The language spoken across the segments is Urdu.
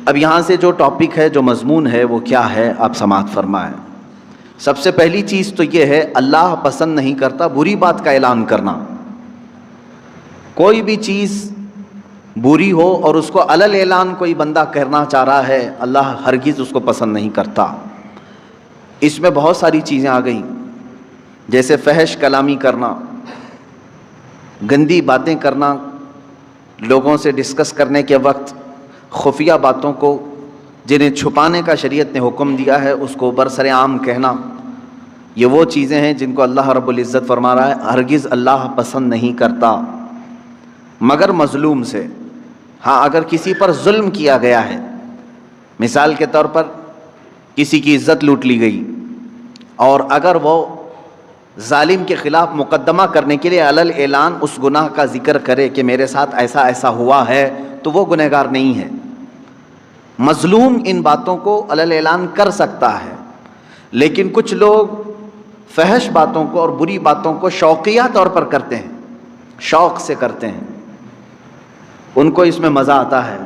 اب یہاں سے جو ٹاپک ہے، جو مضمون ہے، وہ کیا ہے آپ سماعت فرمائیں۔ سب سے پہلی چیز تو یہ ہے، اللہ پسند نہیں کرتا بری بات کا اعلان کرنا۔ کوئی بھی چیز بری ہو اور اس کو علل اعلان کوئی بندہ کرنا چاہ رہا ہے، اللہ ہرگز اس کو پسند نہیں کرتا۔ اس میں بہت ساری چیزیں آ گئیں، جیسے فحش کلامی کرنا، گندی باتیں کرنا، لوگوں سے ڈسکس کرنے کے وقت خفیہ باتوں کو جنہیں چھپانے کا شریعت نے حکم دیا ہے اس کو برسر عام کہنا، یہ وہ چیزیں ہیں جن کو اللہ رب العزت فرما رہا ہے ہرگز اللہ پسند نہیں کرتا، مگر مظلوم سے۔ ہاں، اگر کسی پر ظلم کیا گیا ہے، مثال کے طور پر کسی کی عزت لوٹ لی گئی، اور اگر وہ ظالم کے خلاف مقدمہ کرنے کے لیے علل اعلان اس گناہ کا ذکر کرے کہ میرے ساتھ ایسا ایسا ہوا ہے، تو وہ گنہگار نہیں ہے۔ مظلوم ان باتوں کو علل اعلان کر سکتا ہے، لیکن کچھ لوگ فحش باتوں کو اور بری باتوں کو شوقیہ طور پر کرتے ہیں، شوق سے کرتے ہیں، ان کو اس میں مزہ آتا ہے۔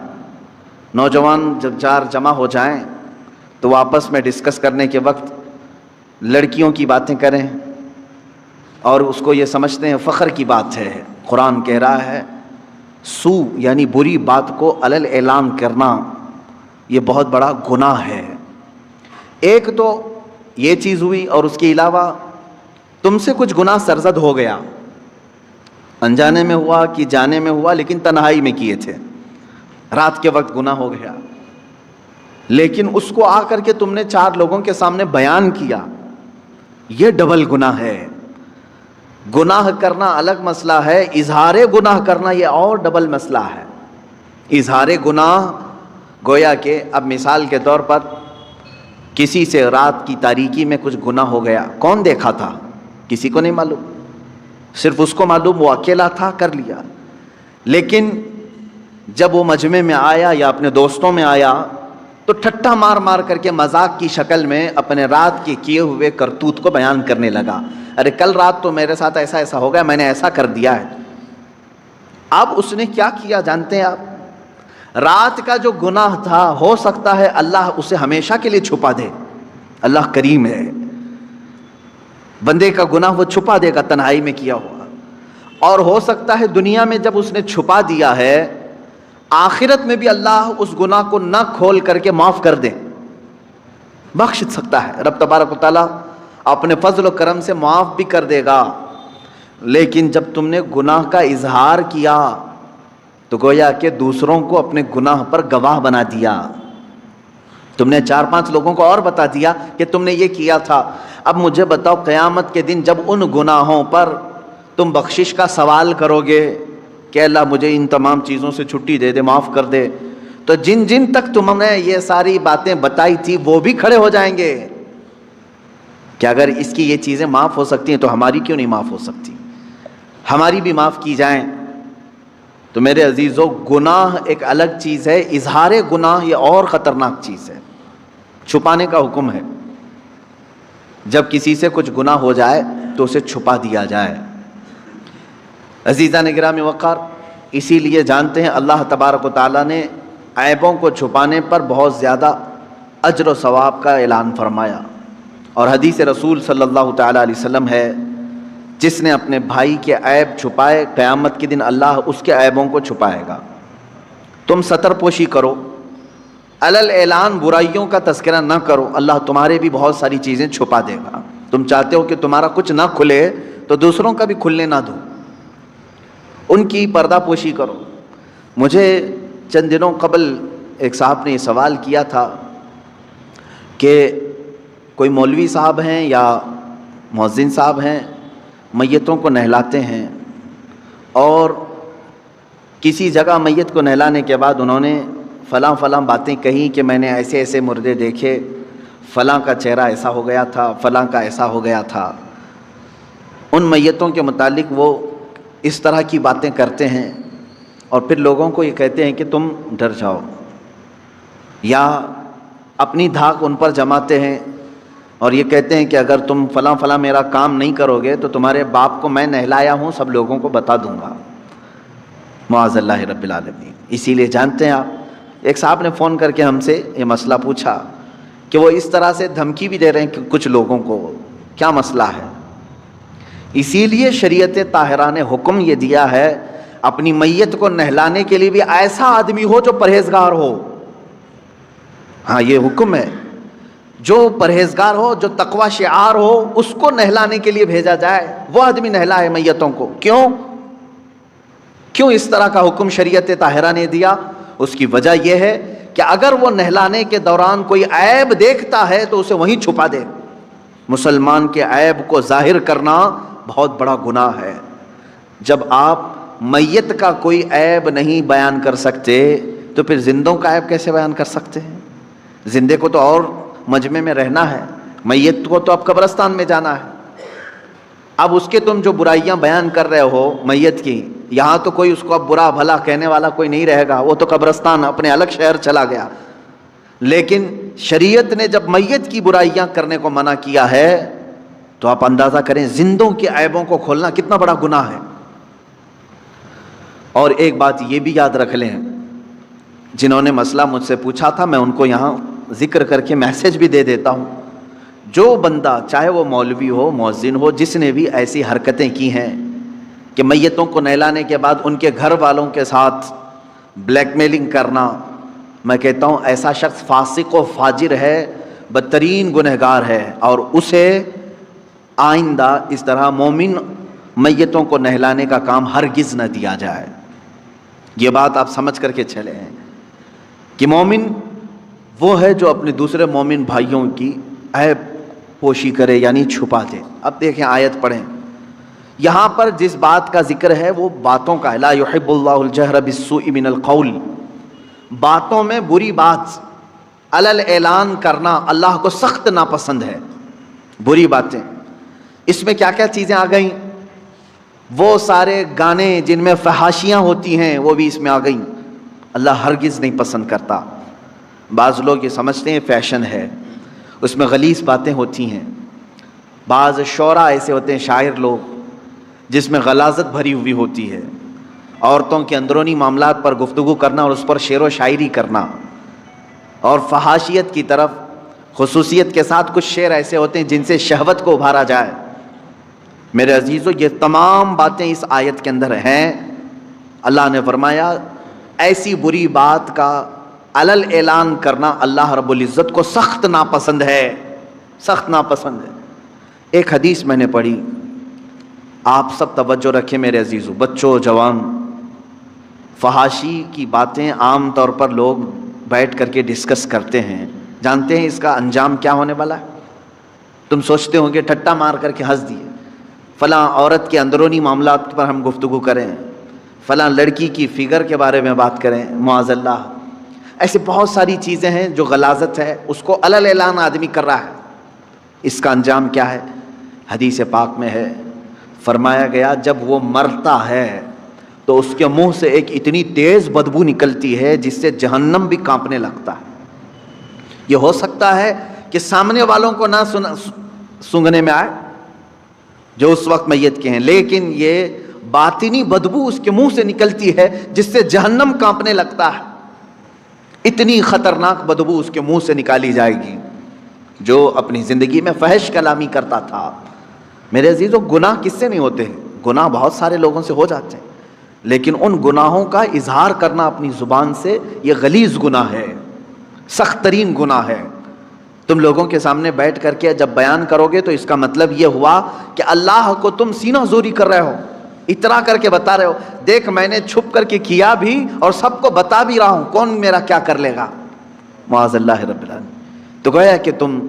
نوجوان جب چار جمع ہو جائیں تو وہ آپس میں ڈسکس کرنے کے وقت لڑکیوں کی باتیں کریں اور اس کو یہ سمجھتے ہیں فخر کی بات ہے۔ قرآن کہہ رہا ہے سو یعنی بری بات کو علل اعلان کرنا یہ بہت بڑا گناہ ہے۔ ایک تو یہ چیز ہوئی، اور اس کے علاوہ تم سے کچھ گناہ سرزد ہو گیا، انجانے میں ہوا کہ جانے میں ہوا، لیکن تنہائی میں کیے تھے، رات کے وقت گناہ ہو گیا، لیکن اس کو آ کر کے تم نے چار لوگوں کے سامنے بیان کیا، یہ ڈبل گناہ ہے۔ گناہ کرنا الگ مسئلہ ہے، اظہار گناہ کرنا یہ اور ڈبل مسئلہ ہے۔ اظہار گناہ گویا کہ اب مثال کے طور پر کسی سے رات کی تاریکی میں کچھ گناہ ہو گیا، کون دیکھا تھا؟ کسی کو نہیں معلوم، صرف اس کو معلوم، وہ اکیلا تھا، کر لیا۔ لیکن جب وہ مجمع میں آیا یا اپنے دوستوں میں آیا تو ٹھٹا مار مار کر کے مذاق کی شکل میں اپنے رات کے کیے ہوئے کرتوت کو بیان کرنے لگا، ارے کل رات تو میرے ساتھ ایسا ایسا ہو گیا، میں نے ایسا کر دیا ہے۔ اب اس نے کیا کیا جانتے ہیں آپ؟ رات کا جو گناہ تھا ہو سکتا ہے اللہ اسے ہمیشہ کے لیے چھپا دے، اللہ کریم ہے، بندے کا گناہ وہ چھپا دے گا تنہائی میں کیا ہوا، اور ہو سکتا ہے دنیا میں جب اس نے چھپا دیا ہے آخرت میں بھی اللہ اس گناہ کو نہ کھول کر کے معاف کر دے، بخش سکتا ہے رب تبارک و تعالیٰ، اپنے فضل و کرم سے معاف بھی کر دے گا۔ لیکن جب تم نے گناہ کا اظہار کیا تو گویا کہ دوسروں کو اپنے گناہ پر گواہ بنا دیا، تم نے چار پانچ لوگوں کو اور بتا دیا کہ تم نے یہ کیا تھا۔ اب مجھے بتاؤ قیامت کے دن جب ان گناہوں پر تم بخشش کا سوال کرو گے کہ اللہ مجھے ان تمام چیزوں سے چھٹی دے دے، معاف کر دے، تو جن جن تک تم نے یہ ساری باتیں بتائی تھی وہ بھی کھڑے ہو جائیں گے کہ اگر اس کی یہ چیزیں معاف ہو سکتی ہیں تو ہماری کیوں نہیں معاف ہو سکتی، ہماری بھی معاف کی جائیں۔ تو میرے عزیزو، گناہ ایک الگ چیز ہے، اظہار گناہ یہ اور خطرناک چیز ہے، چھپانے کا حکم ہے۔ جب کسی سے کچھ گناہ ہو جائے تو اسے چھپا دیا جائے۔ عزیزان گرامی وقار، اسی لیے جانتے ہیں اللہ تبارک و تعالیٰ نے عیبوں کو چھپانے پر بہت زیادہ اجر و ثواب کا اعلان فرمایا، اور حدیث رسول صلی اللہ تعالیٰ علیہ وسلم ہے جس نے اپنے بھائی کے عیب چھپائے قیامت کے دن اللہ اس کے عیبوں کو چھپائے گا۔ تم ستر پوشی کرو، علل اعلان برائیوں کا تذکرہ نہ کرو، اللہ تمہارے بھی بہت ساری چیزیں چھپا دے گا۔ تم چاہتے ہو کہ تمہارا کچھ نہ کھلے تو دوسروں کا بھی کھلنے نہ دو، ان کی پردہ پوشی کرو۔ مجھے چند دنوں قبل ایک صاحب نے یہ سوال کیا تھا کہ کوئی مولوی صاحب ہیں یا مؤذن صاحب ہیں، میتوں کو نہلاتے ہیں، اور کسی جگہ میت کو نہلانے کے بعد انہوں نے فلاں فلاں باتیں کہیں کہ میں نے ایسے ایسے مردے دیکھے، فلاں کا چہرہ ایسا ہو گیا تھا، فلاں کا ایسا ہو گیا تھا۔ ان میتوں کے متعلق وہ اس طرح کی باتیں کرتے ہیں، اور پھر لوگوں کو یہ کہتے ہیں کہ تم ڈر جاؤ، یا اپنی دھاک ان پر جماتے ہیں اور یہ کہتے ہیں کہ اگر تم فلاں فلاں میرا کام نہیں کرو گے تو تمہارے باپ کو میں نہلایا ہوں سب لوگوں کو بتا دوں گا، معاذ اللہ رب العالمین۔ اسی لیے جانتے ہیں آپ ایک صاحب نے فون کر کے ہم سے یہ مسئلہ پوچھا کہ وہ اس طرح سے دھمکی بھی دے رہے ہیں کہ کچھ لوگوں کو، کیا مسئلہ ہے؟ اسی لیے شریعت طاہرہ نے حکم یہ دیا ہے اپنی میت کو نہلانے کے لیے بھی ایسا آدمی ہو جو پرہیزگار ہو. ہاں یہ حکم ہے، جو پرہیزگار ہو، جو تقوی شعار ہو، اس کو نہلانے کے لیے بھیجا جائے، وہ آدمی نہلائے میتوں کو. کیوں اس طرح کا حکم شریعت طاہرہ نے دیا؟ اس کی وجہ یہ ہے کہ اگر وہ نہلانے کے دوران کوئی عیب دیکھتا ہے تو اسے وہیں چھپا دے. مسلمان کے عیب کو ظاہر کرنا بہت بڑا گناہ ہے. جب آپ میت کا کوئی عیب نہیں بیان کر سکتے تو پھر زندوں کا عیب کیسے بیان کر سکتے ہیں؟ زندے کو تو اور مجمع میں رہنا ہے، میت کو تو اب قبرستان میں جانا ہے. اب اس کے تم جو برائیاں بیان کر رہے ہو میت کی، یہاں تو کوئی اس کو اب برا بھلا کہنے والا کوئی نہیں رہے گا، وہ تو قبرستان اپنے الگ شہر چلا گیا. لیکن شریعت نے جب میت کی برائیاں کرنے کو منع کیا ہے تو آپ اندازہ کریں زندوں کے عیبوں کو کھولنا کتنا بڑا گناہ ہے. اور ایک بات یہ بھی یاد رکھ لیں، جنہوں نے مسئلہ مجھ سے پوچھا تھا میں ان کو یہاں ذکر کر کے میسج بھی دے دیتا ہوں. جو بندہ چاہے وہ مولوی ہو، مؤذن ہو، جس نے بھی ایسی حرکتیں کی ہیں کہ میتوں کو نہلانے کے بعد ان کے گھر والوں کے ساتھ بلیک میلنگ کرنا، میں کہتا ہوں ایسا شخص فاسق و فاجر ہے، بدترین گنہگار ہے، اور اسے آئندہ اس طرح مومن میتوں کو نہلانے کا کام ہرگز نہ دیا جائے. یہ بات آپ سمجھ کر کے چلے ہیں کہ مومن وہ ہے جو اپنے دوسرے مومن بھائیوں کی عیب پوشی کرے، یعنی چھپا دے. اب دیکھیں آیت پڑھیں، یہاں پر جس بات کا ذکر ہے وہ باتوں کا ہے. لا يحب اللہ الجہر بالسوء من القول، باتوں میں بری بات علل اعلان کرنا اللہ کو سخت ناپسند ہے. بری باتیں، اس میں کیا کیا چیزیں آ گئیں؟ وہ سارے گانے جن میں فحاشیاں ہوتی ہیں وہ بھی اس میں آ گئیں. اللہ ہرگز نہیں پسند کرتا. بعض لوگ یہ سمجھتے ہیں فیشن ہے، اس میں غلیظ باتیں ہوتی ہیں. بعض شعراء ایسے ہوتے ہیں، شاعر لوگ، جس میں غلاظت بھری ہوئی ہوتی ہے. عورتوں کے اندرونی معاملات پر گفتگو کرنا اور اس پر شعر و شاعری کرنا، اور فحاشیت کی طرف خصوصیت کے ساتھ کچھ شعر ایسے ہوتے ہیں جن سے شہوت کو ابھارا جائے. میرے عزیزو، یہ تمام باتیں اس آیت کے اندر ہیں. اللہ نے فرمایا ایسی بری بات کا علل اعلان کرنا اللہ رب العزت کو سخت ناپسند ہے، سخت ناپسند ہے. ایک حدیث میں نے پڑھی، آپ سب توجہ رکھیں میرے عزیزو، بچوں جوان. فحاشی کی باتیں عام طور پر لوگ بیٹھ کر کے ڈسکس کرتے ہیں. جانتے ہیں اس کا انجام کیا ہونے والا ہے؟ تم سوچتے ہوں گے ٹھٹا مار کر کے ہنس دیے، فلاں عورت کے اندرونی معاملات پر ہم گفتگو کریں، فلاں لڑکی کی فگر کے بارے میں بات کریں، معاذ اللہ. ایسے بہت ساری چیزیں ہیں جو غلاظت ہے، اس کو علل اعلان آدمی کر رہا ہے. اس کا انجام کیا ہے؟ حدیث پاک میں ہے، فرمایا گیا جب وہ مرتا ہے تو اس کے منہ سے ایک اتنی تیز بدبو نکلتی ہے جس سے جہنم بھی کانپنے لگتا ہے. یہ ہو سکتا ہے کہ سامنے والوں کو نہ سونگھنے میں آئے جو اس وقت میت کے ہیں، لیکن یہ باطنی بدبو اس کے منہ سے نکلتی ہے جس سے جہنم کانپنے لگتا ہے. اتنی خطرناک بدبو اس کے منہ سے نکالی جائے گی. جو اپنی زندگی میں فحش کلامی کرتا تھا، میرے عزیزو گناہ کس سے نہیں ہوتے ہیں؟ گناہ بہت سارے لوگوں سے ہو جاتے ہیں، لیکن ان گناہوں کا اظہار کرنا اپنی زبان سے یہ غلیظ گناہ ہے، سخت ترین گناہ ہے. تم لوگوں کے سامنے بیٹھ کر کے جب بیان کرو گے تو اس کا مطلب یہ ہوا کہ اللہ کو تم سینہ زوری کر رہے ہو، اترا کر کے بتا رہے ہو دیکھ میں نے چھپ کر کے کیا بھی اور سب کو بتا بھی رہا ہوں، کون میرا کیا کر لے گا. معاذ اللہ رب العالمین. تو گویا کہ تم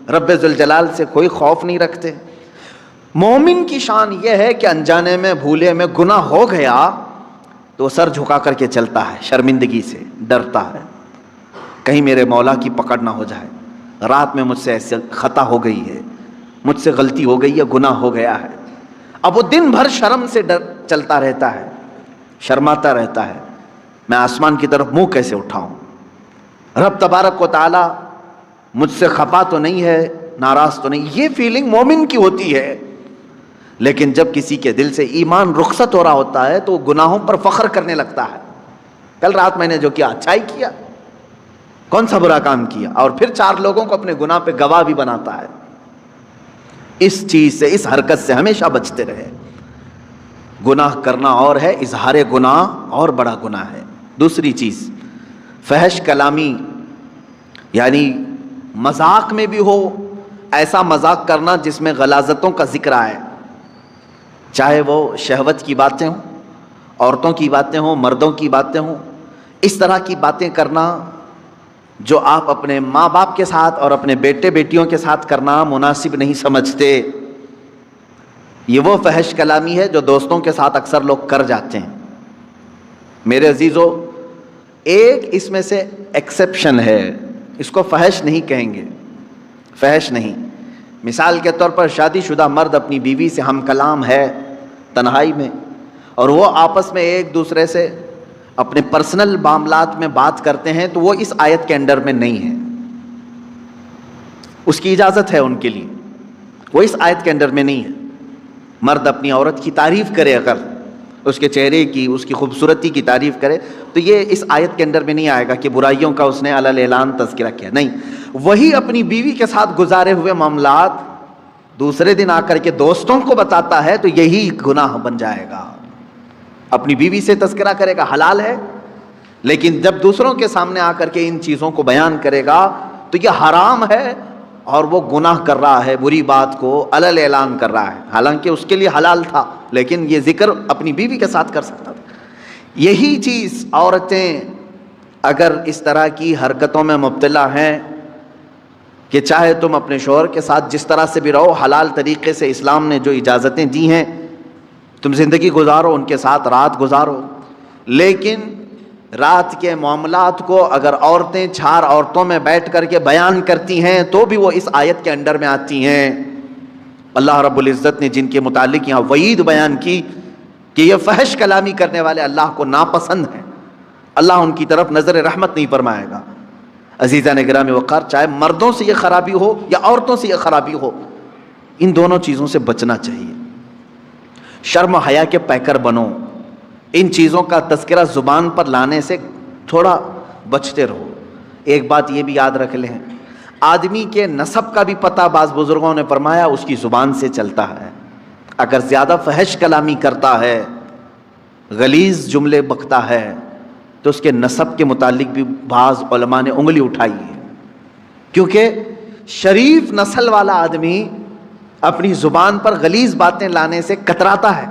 رب ذوالجلال سے کوئی خوف نہیں رکھتے. مومن کی شان یہ ہے کہ انجانے میں بھولے میں گناہ ہو گیا تو سر جھکا کر کے چلتا ہے، شرمندگی سے ڈرتا ہے کہیں میرے مولا کی پکڑ نہ ہو جائے. رات میں مجھ سے ایسے خطا ہو گئی ہے، مجھ سے غلطی ہو گئی ہے، گناہ ہو گیا ہے. اب وہ دن بھر شرم سے چلتا رہتا ہے، شرماتا رہتا ہے، میں آسمان کی طرف منہ کیسے اٹھاؤں، رب تبارک و تعالی مجھ سے خفا تو نہیں ہے، ناراض تو نہیں. یہ فیلنگ مومن کی ہوتی ہے. لیکن جب کسی کے دل سے ایمان رخصت ہو رہا ہوتا ہے تو گناہوں پر فخر کرنے لگتا ہے. کل رات میں نے جو کیا اچھا ہی کیا، کون سا برا کام کیا، اور پھر 4 لوگوں کو اپنے گناہ پہ گواہ بھی بناتا ہے. اس چیز سے، اس حرکت سے ہمیشہ بچتے رہے. گناہ کرنا اور ہے، اظہار گناہ اور بڑا گناہ ہے. دوسری چیز فحش کلامی، یعنی مذاق میں بھی ہو ایسا مذاق کرنا جس میں غلاظتوں کا ذکر آئے، چاہے وہ شہوت کی باتیں ہوں، عورتوں کی باتیں ہوں، مردوں کی باتیں ہوں. اس طرح کی باتیں کرنا جو آپ اپنے ماں باپ کے ساتھ اور اپنے بیٹے بیٹیوں کے ساتھ کرنا مناسب نہیں سمجھتے، یہ وہ فحش کلامی ہے جو دوستوں کے ساتھ اکثر لوگ کر جاتے ہیں. میرے عزیزو، ایک اس میں سے ایکسیپشن ہے، اس کو فحش نہیں کہیں گے، فحش نہیں. مثال کے طور پر شادی شدہ مرد اپنی بیوی سے ہم کلام ہے تنہائی میں، اور وہ آپس میں ایک دوسرے سے اپنے پرسنل معاملات میں بات کرتے ہیں، تو وہ اس آیت کے انڈر میں نہیں ہے. اس کی اجازت ہے ان کے لیے، وہ اس آیت کے انڈر میں نہیں ہے. مرد اپنی عورت کی تعریف کرے، اگر اس کے چہرے کی، اس کی خوبصورتی کی تعریف کرے، تو یہ اس آیت کے اندر میں نہیں آئے گا کہ برائیوں کا اس نے علی الاعلان تذکرہ کیا. نہیں، وہی اپنی بیوی کے ساتھ گزارے ہوئے معاملات دوسرے دن آ کر کے دوستوں کو بتاتا ہے تو یہی گناہ بن جائے گا. اپنی بیوی سے تذکرہ کرے گا، حلال ہے، لیکن جب دوسروں کے سامنے آ کر کے ان چیزوں کو بیان کرے گا تو یہ حرام ہے، اور وہ گناہ کر رہا ہے، بری بات کو علی الاعلان کر رہا ہے. حالانکہ اس کے لیے حلال تھا، لیکن یہ ذکر اپنی بیوی کے ساتھ کر سکتا تھا. یہی چیز عورتیں اگر اس طرح کی حرکتوں میں مبتلا ہیں کہ چاہے تم اپنے شوہر کے ساتھ جس طرح سے بھی رہو، حلال طریقے سے اسلام نے جو اجازتیں دی ہیں تم زندگی گزارو، ان کے ساتھ رات گزارو، لیکن رات کے معاملات کو اگر عورتیں 4 عورتوں میں بیٹھ کر کے بیان کرتی ہیں تو بھی وہ اس آیت کے انڈر میں آتی ہیں. اللہ رب العزت نے جن کے متعلق یہاں وعید بیان کی کہ یہ فحش کلامی کرنے والے اللہ کو ناپسند ہیں، اللہ ان کی طرف نظر رحمت نہیں فرمائے گا. عزیزان گرامی وقار، چاہے مردوں سے یہ خرابی ہو یا عورتوں سے یہ خرابی ہو، ان دونوں چیزوں سے بچنا چاہیے. شرم و حیا کے پیکر بنو، ان چیزوں کا تذکرہ زبان پر لانے سے تھوڑا بچتے رہو. ایک بات یہ بھی یاد رکھ لیں، آدمی کے نسب کا بھی پتہ بعض بزرگوں نے فرمایا اس کی زبان سے چلتا ہے. اگر زیادہ فحش کلامی کرتا ہے، غلیظ جملے بکتا ہے، تو اس کے نسب کے متعلق بھی بعض علماء نے انگلی اٹھائی ہے، کیونکہ شریف نسل والا آدمی اپنی زبان پر غلیظ باتیں لانے سے کتراتا ہے.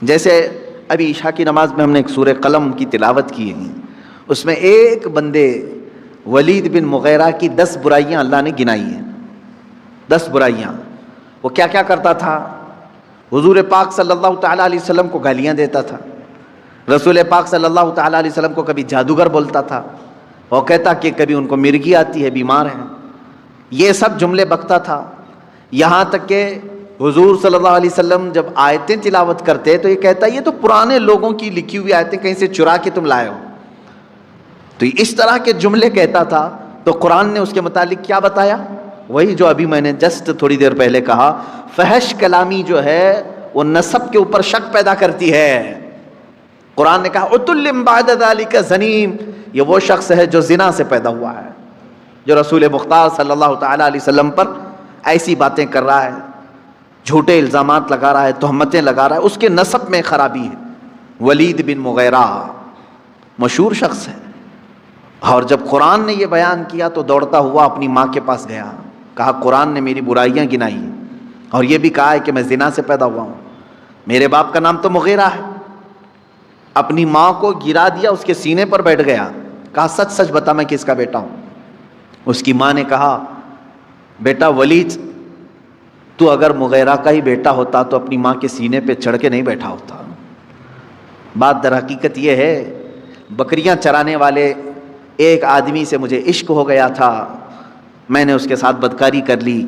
جیسے ابھی عشاء کی نماز میں ہم نے ایک سورہ قلم کی تلاوت کی ہے، اس میں ایک بندے ولید بن مغیرہ کی 10 برائیاں اللہ نے گنائی ہیں. 10 برائیاں. وہ کیا کیا کرتا تھا؟ حضور پاک صلی اللہ تعالیٰ علیہ وسلم کو گالیاں دیتا تھا، رسول پاک صلی اللہ تعالیٰ علیہ وسلم کو کبھی جادوگر بولتا تھا، وہ کہتا کہ کبھی ان کو مرگی آتی ہے، بیمار ہیں، یہ سب جملے بکتا تھا. یہاں تک کہ حضور صلی اللہ علیہ وسلم جب آیتیں تلاوت کرتے تو یہ کہتا یہ تو پرانے لوگوں کی لکھی ہوئی آیتیں کہیں سے چرا کے تم لائے ہو. تو اس طرح کے جملے کہتا تھا. تو قرآن نے اس کے متعلق کیا بتایا؟ وہی جو ابھی میں نے جسٹ تھوڑی دیر پہلے کہا، فحش کلامی جو ہے وہ نسب کے اوپر شک پیدا کرتی ہے. قرآن نے کہا عتل بعد ذلک زنیم، یہ وہ شخص ہے جو زنا سے پیدا ہوا ہے، جو رسول مختار صلی اللہ تعالیٰ علیہ وسلم پر ایسی باتیں کر رہا ہے، جھوٹے الزامات لگا رہا ہے، تہمتیں لگا رہا ہے، اس کے نسب میں خرابی ہے. ولید بن مغیرہ مشہور شخص ہے، اور جب قرآن نے یہ بیان کیا تو دوڑتا ہوا اپنی ماں کے پاس گیا، کہا قرآن نے میری برائیاں گنائی اور یہ بھی کہا ہے کہ میں زنا سے پیدا ہوا ہوں، میرے باپ کا نام تو مغیرہ ہے. اپنی ماں کو گرا دیا، اس کے سینے پر بیٹھ گیا، کہا سچ سچ بتا میں کس کا بیٹا ہوں. اس کی ماں نے کہا بیٹا ولید، تو اگر مغیرہ کا ہی بیٹا ہوتا تو اپنی ماں کے سینے پہ چڑھ کے نہیں بیٹھا ہوتا. بات در حقیقت یہ ہے، بکریاں چرانے والے ایک آدمی سے مجھے عشق ہو گیا تھا، میں نے اس کے ساتھ بدکاری کر لی،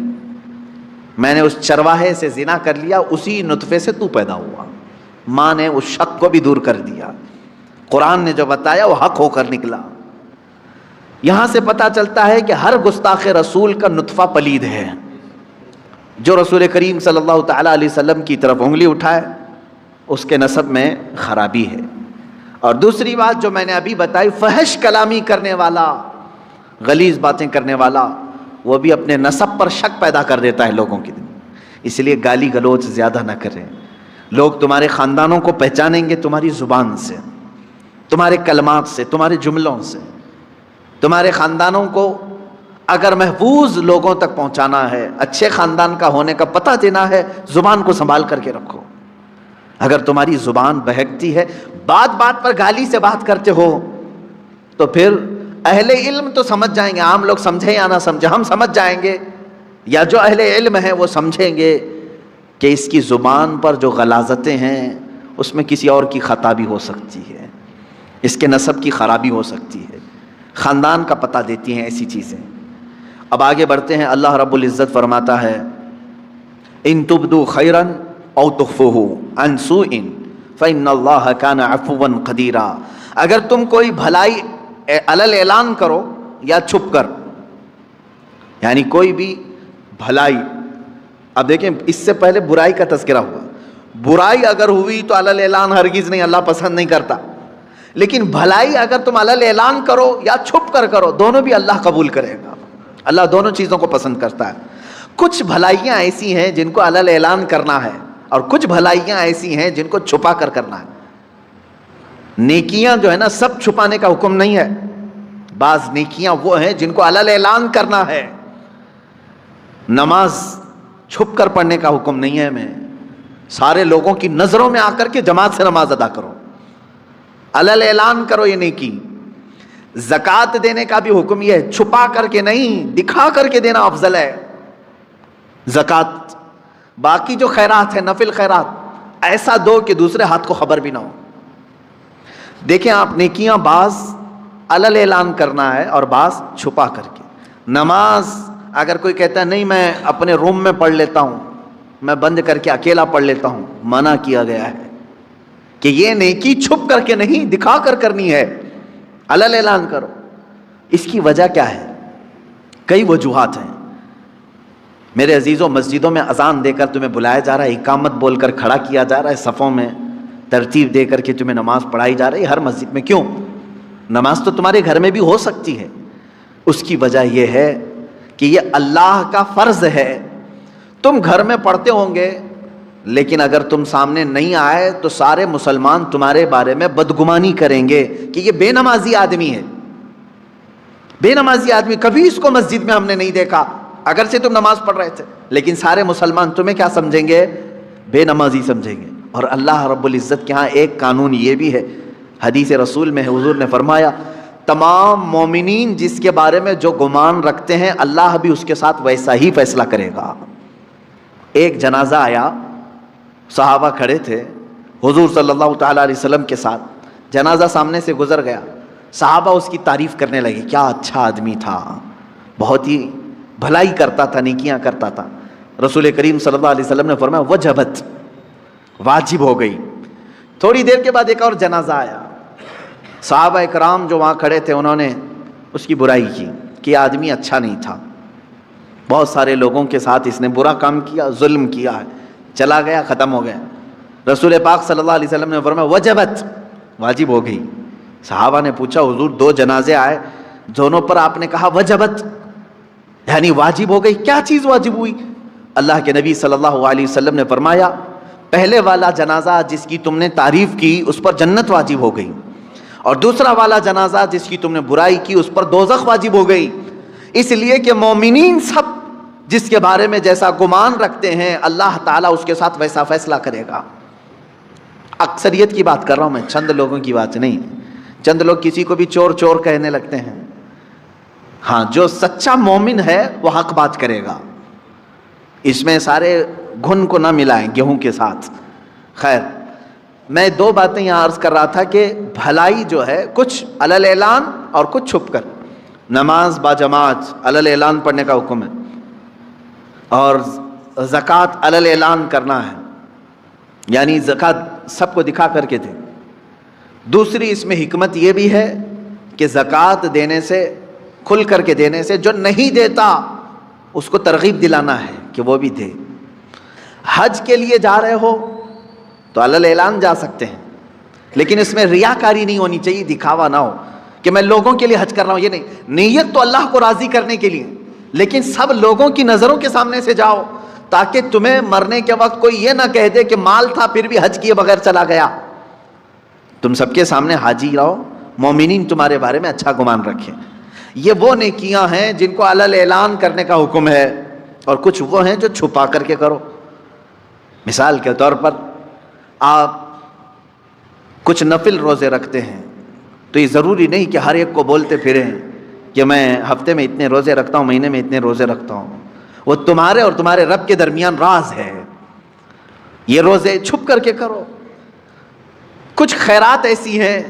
میں نے اس چرواہے سے زنا کر لیا، اسی نطفے سے تو پیدا ہوا. ماں نے اس شک کو بھی دور کر دیا. قرآن نے جو بتایا وہ حق ہو کر نکلا. یہاں سے پتہ چلتا ہے کہ ہر گستاخ رسول کا نطفہ پلید ہے. جو رسول کریم صلی اللہ تعالیٰ علیہ وسلم کی طرف انگلی اٹھائے اس کے نسب میں خرابی ہے. اور دوسری بات جو میں نے ابھی بتائی، فحش کلامی کرنے والا، غلیظ باتیں کرنے والا، وہ بھی اپنے نسب پر شک پیدا کر دیتا ہے لوگوں کے دل، اس لیے گالی گلوچ زیادہ نہ کریں۔ لوگ تمہارے خاندانوں کو پہچانیں گے تمہاری زبان سے، تمہارے کلمات سے، تمہارے جملوں سے۔ تمہارے خاندانوں کو اگر محفوظ لوگوں تک پہنچانا ہے، اچھے خاندان کا ہونے کا پتہ دینا ہے، زبان کو سنبھال کر کے رکھو۔ اگر تمہاری زبان بہکتی ہے، بات بات پر گالی سے بات کرتے ہو، تو پھر اہل علم تو سمجھ جائیں گے، عام لوگ سمجھیں یا نہ سمجھیں، ہم سمجھ جائیں گے، یا جو اہل علم ہیں وہ سمجھیں گے کہ اس کی زبان پر جو غلاظتیں ہیں اس میں کسی اور کی خطا بھی ہو سکتی ہے، اس کے نسب کی خرابی ہو سکتی ہے، خاندان کا پتہ دیتی ہیں ایسی چیزیں۔ اب آگے بڑھتے ہیں، اللہ رب العزت فرماتا ہے ان تبدو خیرا او تخفوہ عن سوء فإن اللہ کان عفوا قدیرا، اگر تم کوئی بھلائی علل اعلان کرو یا چھپ کر، یعنی کوئی بھی بھلائی، اب دیکھیں اس سے پہلے برائی کا تذکرہ ہوا، برائی اگر ہوئی تو علل اعلان ہرگز نہیں، اللہ پسند نہیں کرتا، لیکن بھلائی اگر تم علل اعلان کرو یا چھپ کر کرو، دونوں بھی اللہ قبول کرے گا، اللہ دونوں چیزوں کو پسند کرتا ہے۔ کچھ بھلائیاں ایسی ہیں جن کو علل اعلان کرنا ہے، اور کچھ بھلائیاں ایسی ہیں جن کو چھپا کر کرنا ہے۔ نیکیاں جو ہے نا سب چھپانے کا حکم نہیں ہے، بعض نیکیاں وہ ہیں جن کو علل اعلان کرنا ہے۔ نماز چھپ کر پڑھنے کا حکم نہیں ہے، میں سارے لوگوں کی نظروں میں آ کر کے جماعت سے نماز ادا کرو، علل اعلان کرو یہ نیکی۔ زکوٰۃ دینے کا بھی حکم یہ ہے، چھپا کر کے نہیں، دکھا کر کے دینا افضل ہے زکوٰۃ۔ باقی جو خیرات ہے، نفل خیرات، ایسا دو کہ دوسرے ہاتھ کو خبر بھی نہ ہو۔ دیکھیں آپ، نیکیاں بعض علل اعلان کرنا ہے اور بعض چھپا کر کے۔ نماز اگر کوئی کہتا ہے نہیں میں اپنے روم میں پڑھ لیتا ہوں، میں بند کر کے اکیلا پڑھ لیتا ہوں، منع کیا گیا ہے کہ یہ نیکی چھپ کر کے نہیں، دکھا کر کرنی ہے، علل اعلان کرو۔ اس کی وجہ کیا ہے؟ کئی وجوہات ہیں میرے عزیزوں۔ مسجدوں میں اذان دے کر تمہیں بلایا جا رہا ہے، اقامت بول کر کھڑا کیا جا رہا ہے، صفوں میں ترتیب دے کر کے تمہیں نماز پڑھائی جا رہی ہے ہر مسجد میں۔ کیوں؟ نماز تو تمہارے گھر میں بھی ہو سکتی ہے۔ اس کی وجہ یہ ہے کہ یہ اللہ کا فرض ہے۔ تم گھر میں پڑھتے ہوں گے، لیکن اگر تم سامنے نہیں آئے تو سارے مسلمان تمہارے بارے میں بدگمانی کریں گے کہ یہ بے نمازی آدمی ہے، بے نمازی آدمی، کبھی اس کو مسجد میں ہم نے نہیں دیکھا، اگرچہ تم نماز پڑھ رہے تھے، لیکن سارے مسلمان تمہیں کیا سمجھیں گے؟ بے نمازی سمجھیں گے۔ اور اللہ رب العزت کے ہاں ایک قانون یہ بھی ہے، حدیث رسول میں حضور نے فرمایا تمام مومنین جس کے بارے میں جو گمان رکھتے ہیں اللہ بھی اس کے ساتھ ویسا ہی فیصلہ کرے گا۔ ایک جنازہ آیا، صحابہ کھڑے تھے حضور صلی اللہ تعالیٰ علیہ وسلم کے ساتھ، جنازہ سامنے سے گزر گیا، صحابہ اس کی تعریف کرنے لگے، کیا اچھا آدمی تھا، بہت ہی بھلائی کرتا تھا، نیکیاں کرتا تھا۔ رسول کریم صلی اللہ علیہ وسلم نے فرمایا وجبت، واجب ہو گئی۔ تھوڑی دیر کے بعد ایک اور جنازہ آیا، صحابہ اکرام جو وہاں کھڑے تھے انہوں نے اس کی برائی کی کہ یہ آدمی اچھا نہیں تھا، بہت سارے لوگوں کے ساتھ اس نے برا کام کیا، ظلم کیا ہے، چلا گیا، ختم ہو گیا۔ رسول پاک صلی اللہ علیہ وسلم نے فرمایا وجبت، واجب ہو گئی۔ صحابہ نے پوچھا حضور دو جنازے آئے، دونوں پر آپ نے کہا وجبت، یعنی واجب ہو گئی، کیا چیز واجب ہوئی؟ اللہ کے نبی صلی اللہ علیہ وسلم نے فرمایا پہلے والا جنازہ جس کی تم نے تعریف کی اس پر جنت واجب ہو گئی، اور دوسرا والا جنازہ جس کی تم نے برائی کی اس پر دوزخ واجب ہو گئی۔ اس لیے کہ مومنین سب جس کے بارے میں جیسا گمان رکھتے ہیں اللہ تعالیٰ اس کے ساتھ ویسا فیصلہ کرے گا۔ اکثریت کی بات کر رہا ہوں میں، چند لوگوں کی بات نہیں۔ چند لوگ کسی کو بھی چور چور کہنے لگتے ہیں، ہاں جو سچا مومن ہے وہ حق بات کرے گا، اس میں سارے گھن کو نہ ملائیں گیہوں کے ساتھ۔ خیر، میں دو باتیں یہاں عرض کر رہا تھا کہ بھلائی جو ہے کچھ علل اعلان اور کچھ چھپ کر۔ نماز با جماعت علل اعلان پڑھنے کا حکم ہے، اور زکوٰۃ علل اعلان کرنا ہے، یعنی زکوٰۃ سب کو دکھا کر کے دے۔ دوسری اس میں حکمت یہ بھی ہے کہ زکوٰۃ دینے سے، کھل کر کے دینے سے جو نہیں دیتا اس کو ترغیب دلانا ہے کہ وہ بھی دے۔ حج کے لیے جا رہے ہو تو علل اعلان جا سکتے ہیں، لیکن اس میں ریاکاری نہیں ہونی چاہیے، دکھاوا نہ ہو کہ میں لوگوں کے لیے حج کر رہا ہوں. یہ نہیں، نیت تو اللہ کو راضی کرنے کے لیے، لیکن سب لوگوں کی نظروں کے سامنے سے جاؤ تاکہ تمہیں مرنے کے وقت کوئی یہ نہ کہہ دے کہ مال تھا پھر بھی حج کیے بغیر چلا گیا. تم سب کے سامنے حاجی رہو، مومنین تمہارے بارے میں اچھا گمان رکھیں. یہ وہ نیکیاں ہیں جن کو علل اعلان کرنے کا حکم ہے، اور کچھ وہ ہیں جو چھپا کر کے کرو. مثال کے طور پر آپ کچھ نفل روزے رکھتے ہیں تو یہ ضروری نہیں کہ ہر ایک کو بولتے پھریں کہ میں ہفتے میں اتنے روزے رکھتا ہوں، مہینے میں اتنے روزے رکھتا ہوں. وہ تمہارے اور تمہارے رب کے درمیان راز ہے. یہ روزے چھپ کر کے کرو. کچھ خیرات ایسی ہیں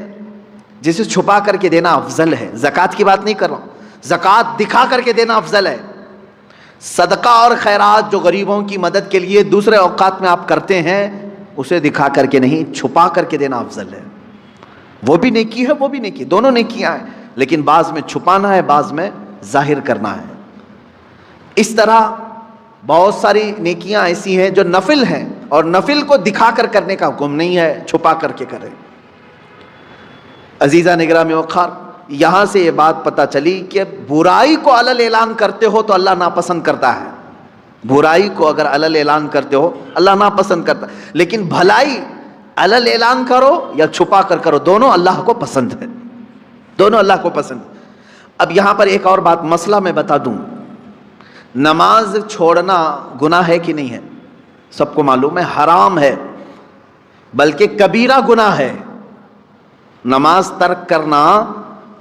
جسے چھپا کر کے دینا افضل ہے. زکوٰۃ کی بات نہیں کر رہا ہوں، زکوٰۃ دکھا کر کے دینا افضل ہے. صدقہ اور خیرات جو غریبوں کی مدد کے لیے دوسرے اوقات میں آپ کرتے ہیں، اسے دکھا کر کے نہیں، چھپا کر کے دینا افضل ہے. وہ بھی نیکی ہے، وہ بھی نیکی، دونوں نیکیاں ہیں، لیکن بعض میں چھپانا ہے، بعض میں ظاہر کرنا ہے. اس طرح بہت ساری نیکیاں ایسی ہیں جو نفل ہیں، اور نفل کو دکھا کر کرنے کا حکم نہیں ہے، چھپا کر کے کریں. عزیزہ نگرامی وقار، یہاں سے یہ بات پتہ چلی کہ برائی کو علل اعلان کرتے ہو تو اللہ ناپسند کرتا ہے. برائی کو اگر علل اعلان کرتے ہو اللہ ناپسند کرتا ہے، لیکن بھلائی علل اعلان کرو یا چھپا کر کرو، دونوں اللہ کو پسند ہے، دونوں اللہ کو پسند. اب یہاں پر ایک اور بات، مسئلہ میں بتا دوں. نماز چھوڑنا گناہ ہے کہ نہیں ہے؟ سب کو معلوم ہے حرام ہے، بلکہ کبیرہ گناہ ہے. نماز ترک کرنا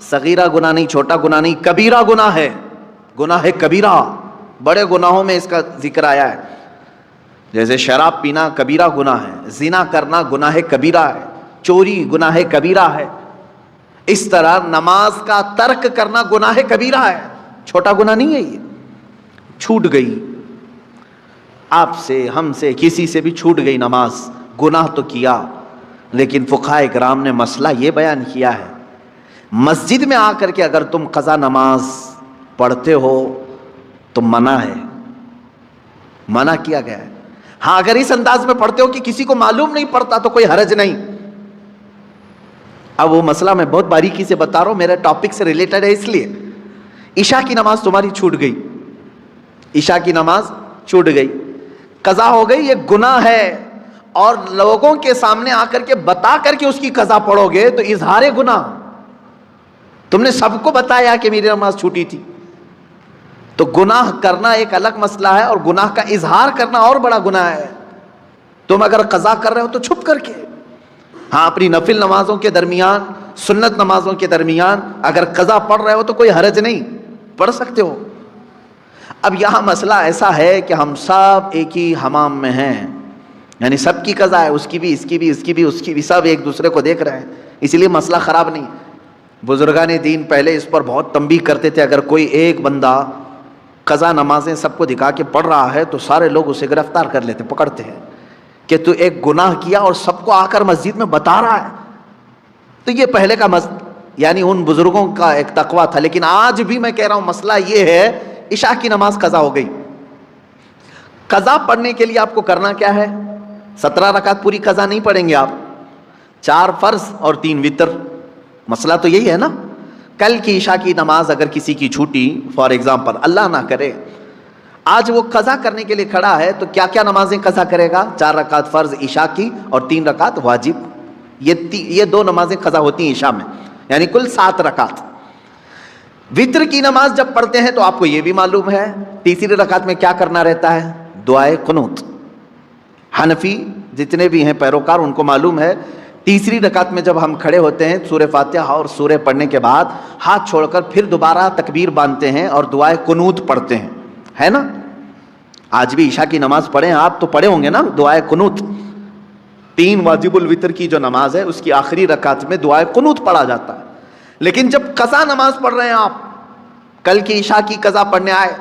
صغیرہ گناہ نہیں، چھوٹا گناہ نہیں، کبیرہ گناہ ہے. گناہ ہے کبیرہ، بڑے گناہوں میں اس کا ذکر آیا ہے. جیسے شراب پینا کبیرہ گناہ ہے، زنا کرنا گناہ کبیرہ ہے، چوری گناہ کبیرہ ہے. اس طرح نماز کا ترک کرنا گناہ کبیرہ ہے، چھوٹا گناہ نہیں ہے. یہ چھوٹ گئی آپ سے، ہم سے، کسی سے بھی چھوٹ گئی نماز، گناہ تو کیا، لیکن فقہائے کرام نے مسئلہ یہ بیان کیا ہے، مسجد میں آ کر کے اگر تم قضا نماز پڑھتے ہو تو منع ہے، منع کیا گیا ہے. ہاں اگر اس انداز میں پڑھتے ہو کہ کسی کو معلوم نہیں پڑتا تو کوئی حرج نہیں. اب وہ مسئلہ میں بہت باریکی سے بتا رہا ہوں، میرے ٹاپک سے ریلیٹڈ ہے. اس لیے عشاء کی نماز تمہاری چھوٹ گئی، عشاء کی نماز چھوٹ گئی، قضا ہو گئی، یہ گناہ ہے. اور لوگوں کے سامنے آ کر کے بتا کر کے اس کی قضا پڑھو گے تو اظہار گناہ. تم نے سب کو بتایا کہ میری نماز چھوٹی تھی. تو گناہ کرنا ایک الگ مسئلہ ہے، اور گناہ کا اظہار کرنا اور بڑا گناہ ہے. تم اگر قضا کر رہے ہو تو چھپ کر کے، ہاں اپنی نفل نمازوں کے درمیان، سنت نمازوں کے درمیان اگر قضا پڑھ رہے ہو تو کوئی حرج نہیں، پڑھ سکتے ہو. اب یہاں مسئلہ ایسا ہے کہ ہم سب ایک ہی حمام میں ہیں، یعنی سب کی قضا ہے، اس کی بھی، اس کی بھی، اس کی بھی، اس کی بھی، سب ایک دوسرے کو دیکھ رہے ہیں، اس لیے مسئلہ خراب نہیں. بزرگان دین پہلے اس پر بہت تنبیہ کرتے تھے، اگر کوئی ایک بندہ قضا نمازیں سب کو دکھا کے پڑھ رہا ہے تو سارے لوگ اسے گرفتار کر لیتے، پکڑتے ہیں کہ تو ایک گناہ کیا اور سب کو آ کر مسجد میں بتا رہا ہے. تو یہ پہلے کا یعنی ان بزرگوں کا ایک تقویٰ تھا. لیکن آج بھی میں کہہ رہا ہوں مسئلہ یہ ہے، عشاء کی نماز قضا ہو گئی. قضا پڑھنے کے لیے آپ کو کرنا کیا ہے؟ 17 رکعت پوری قضا نہیں پڑھیں گے آپ، 4 فرض اور 3 وتر. مسئلہ تو یہی ہے نا. کل کی عشاء کی نماز اگر کسی کی چھوٹی، فار ایگزامپل اللہ نہ کرے، آج وہ قضا کرنے کے لیے کھڑا ہے تو کیا کیا نمازیں قضا کرے گا؟ 4 رکعت فرض عشاء کی اور 3 رکعت واجب. یہ 2 نمازیں قضا ہوتی ہیں عشاء میں، یعنی کل 7 رکعت. وتر کی نماز جب پڑھتے ہیں تو آپ کو یہ بھی معلوم ہے تیسری رکعت میں کیا کرنا رہتا ہے؟ دعائے قنوت. حنفی جتنے بھی ہیں پیروکار ان کو معلوم ہے تیسری رکعت میں جب ہم کھڑے ہوتے ہیں سورہ فاتحہ اور سورہ پڑھنے کے بعد ہاتھ چھوڑ کر پھر دوبارہ تکبیر باندھتے ہیں اور دعائے قنوت پڑھتے ہیں، ہے نا؟ آج بھی عشاء کی نماز پڑھیں آپ تو پڑھے ہوں گے نا دعائے قنوت. 3 واجب الوتر کی جو نماز ہے اس کی آخری رکعت میں دعائے قنوت پڑھا جاتا ہے. لیکن جب قضا نماز پڑھ رہے ہیں آپ، کل کی عشاء کی قضا پڑھنے آئے،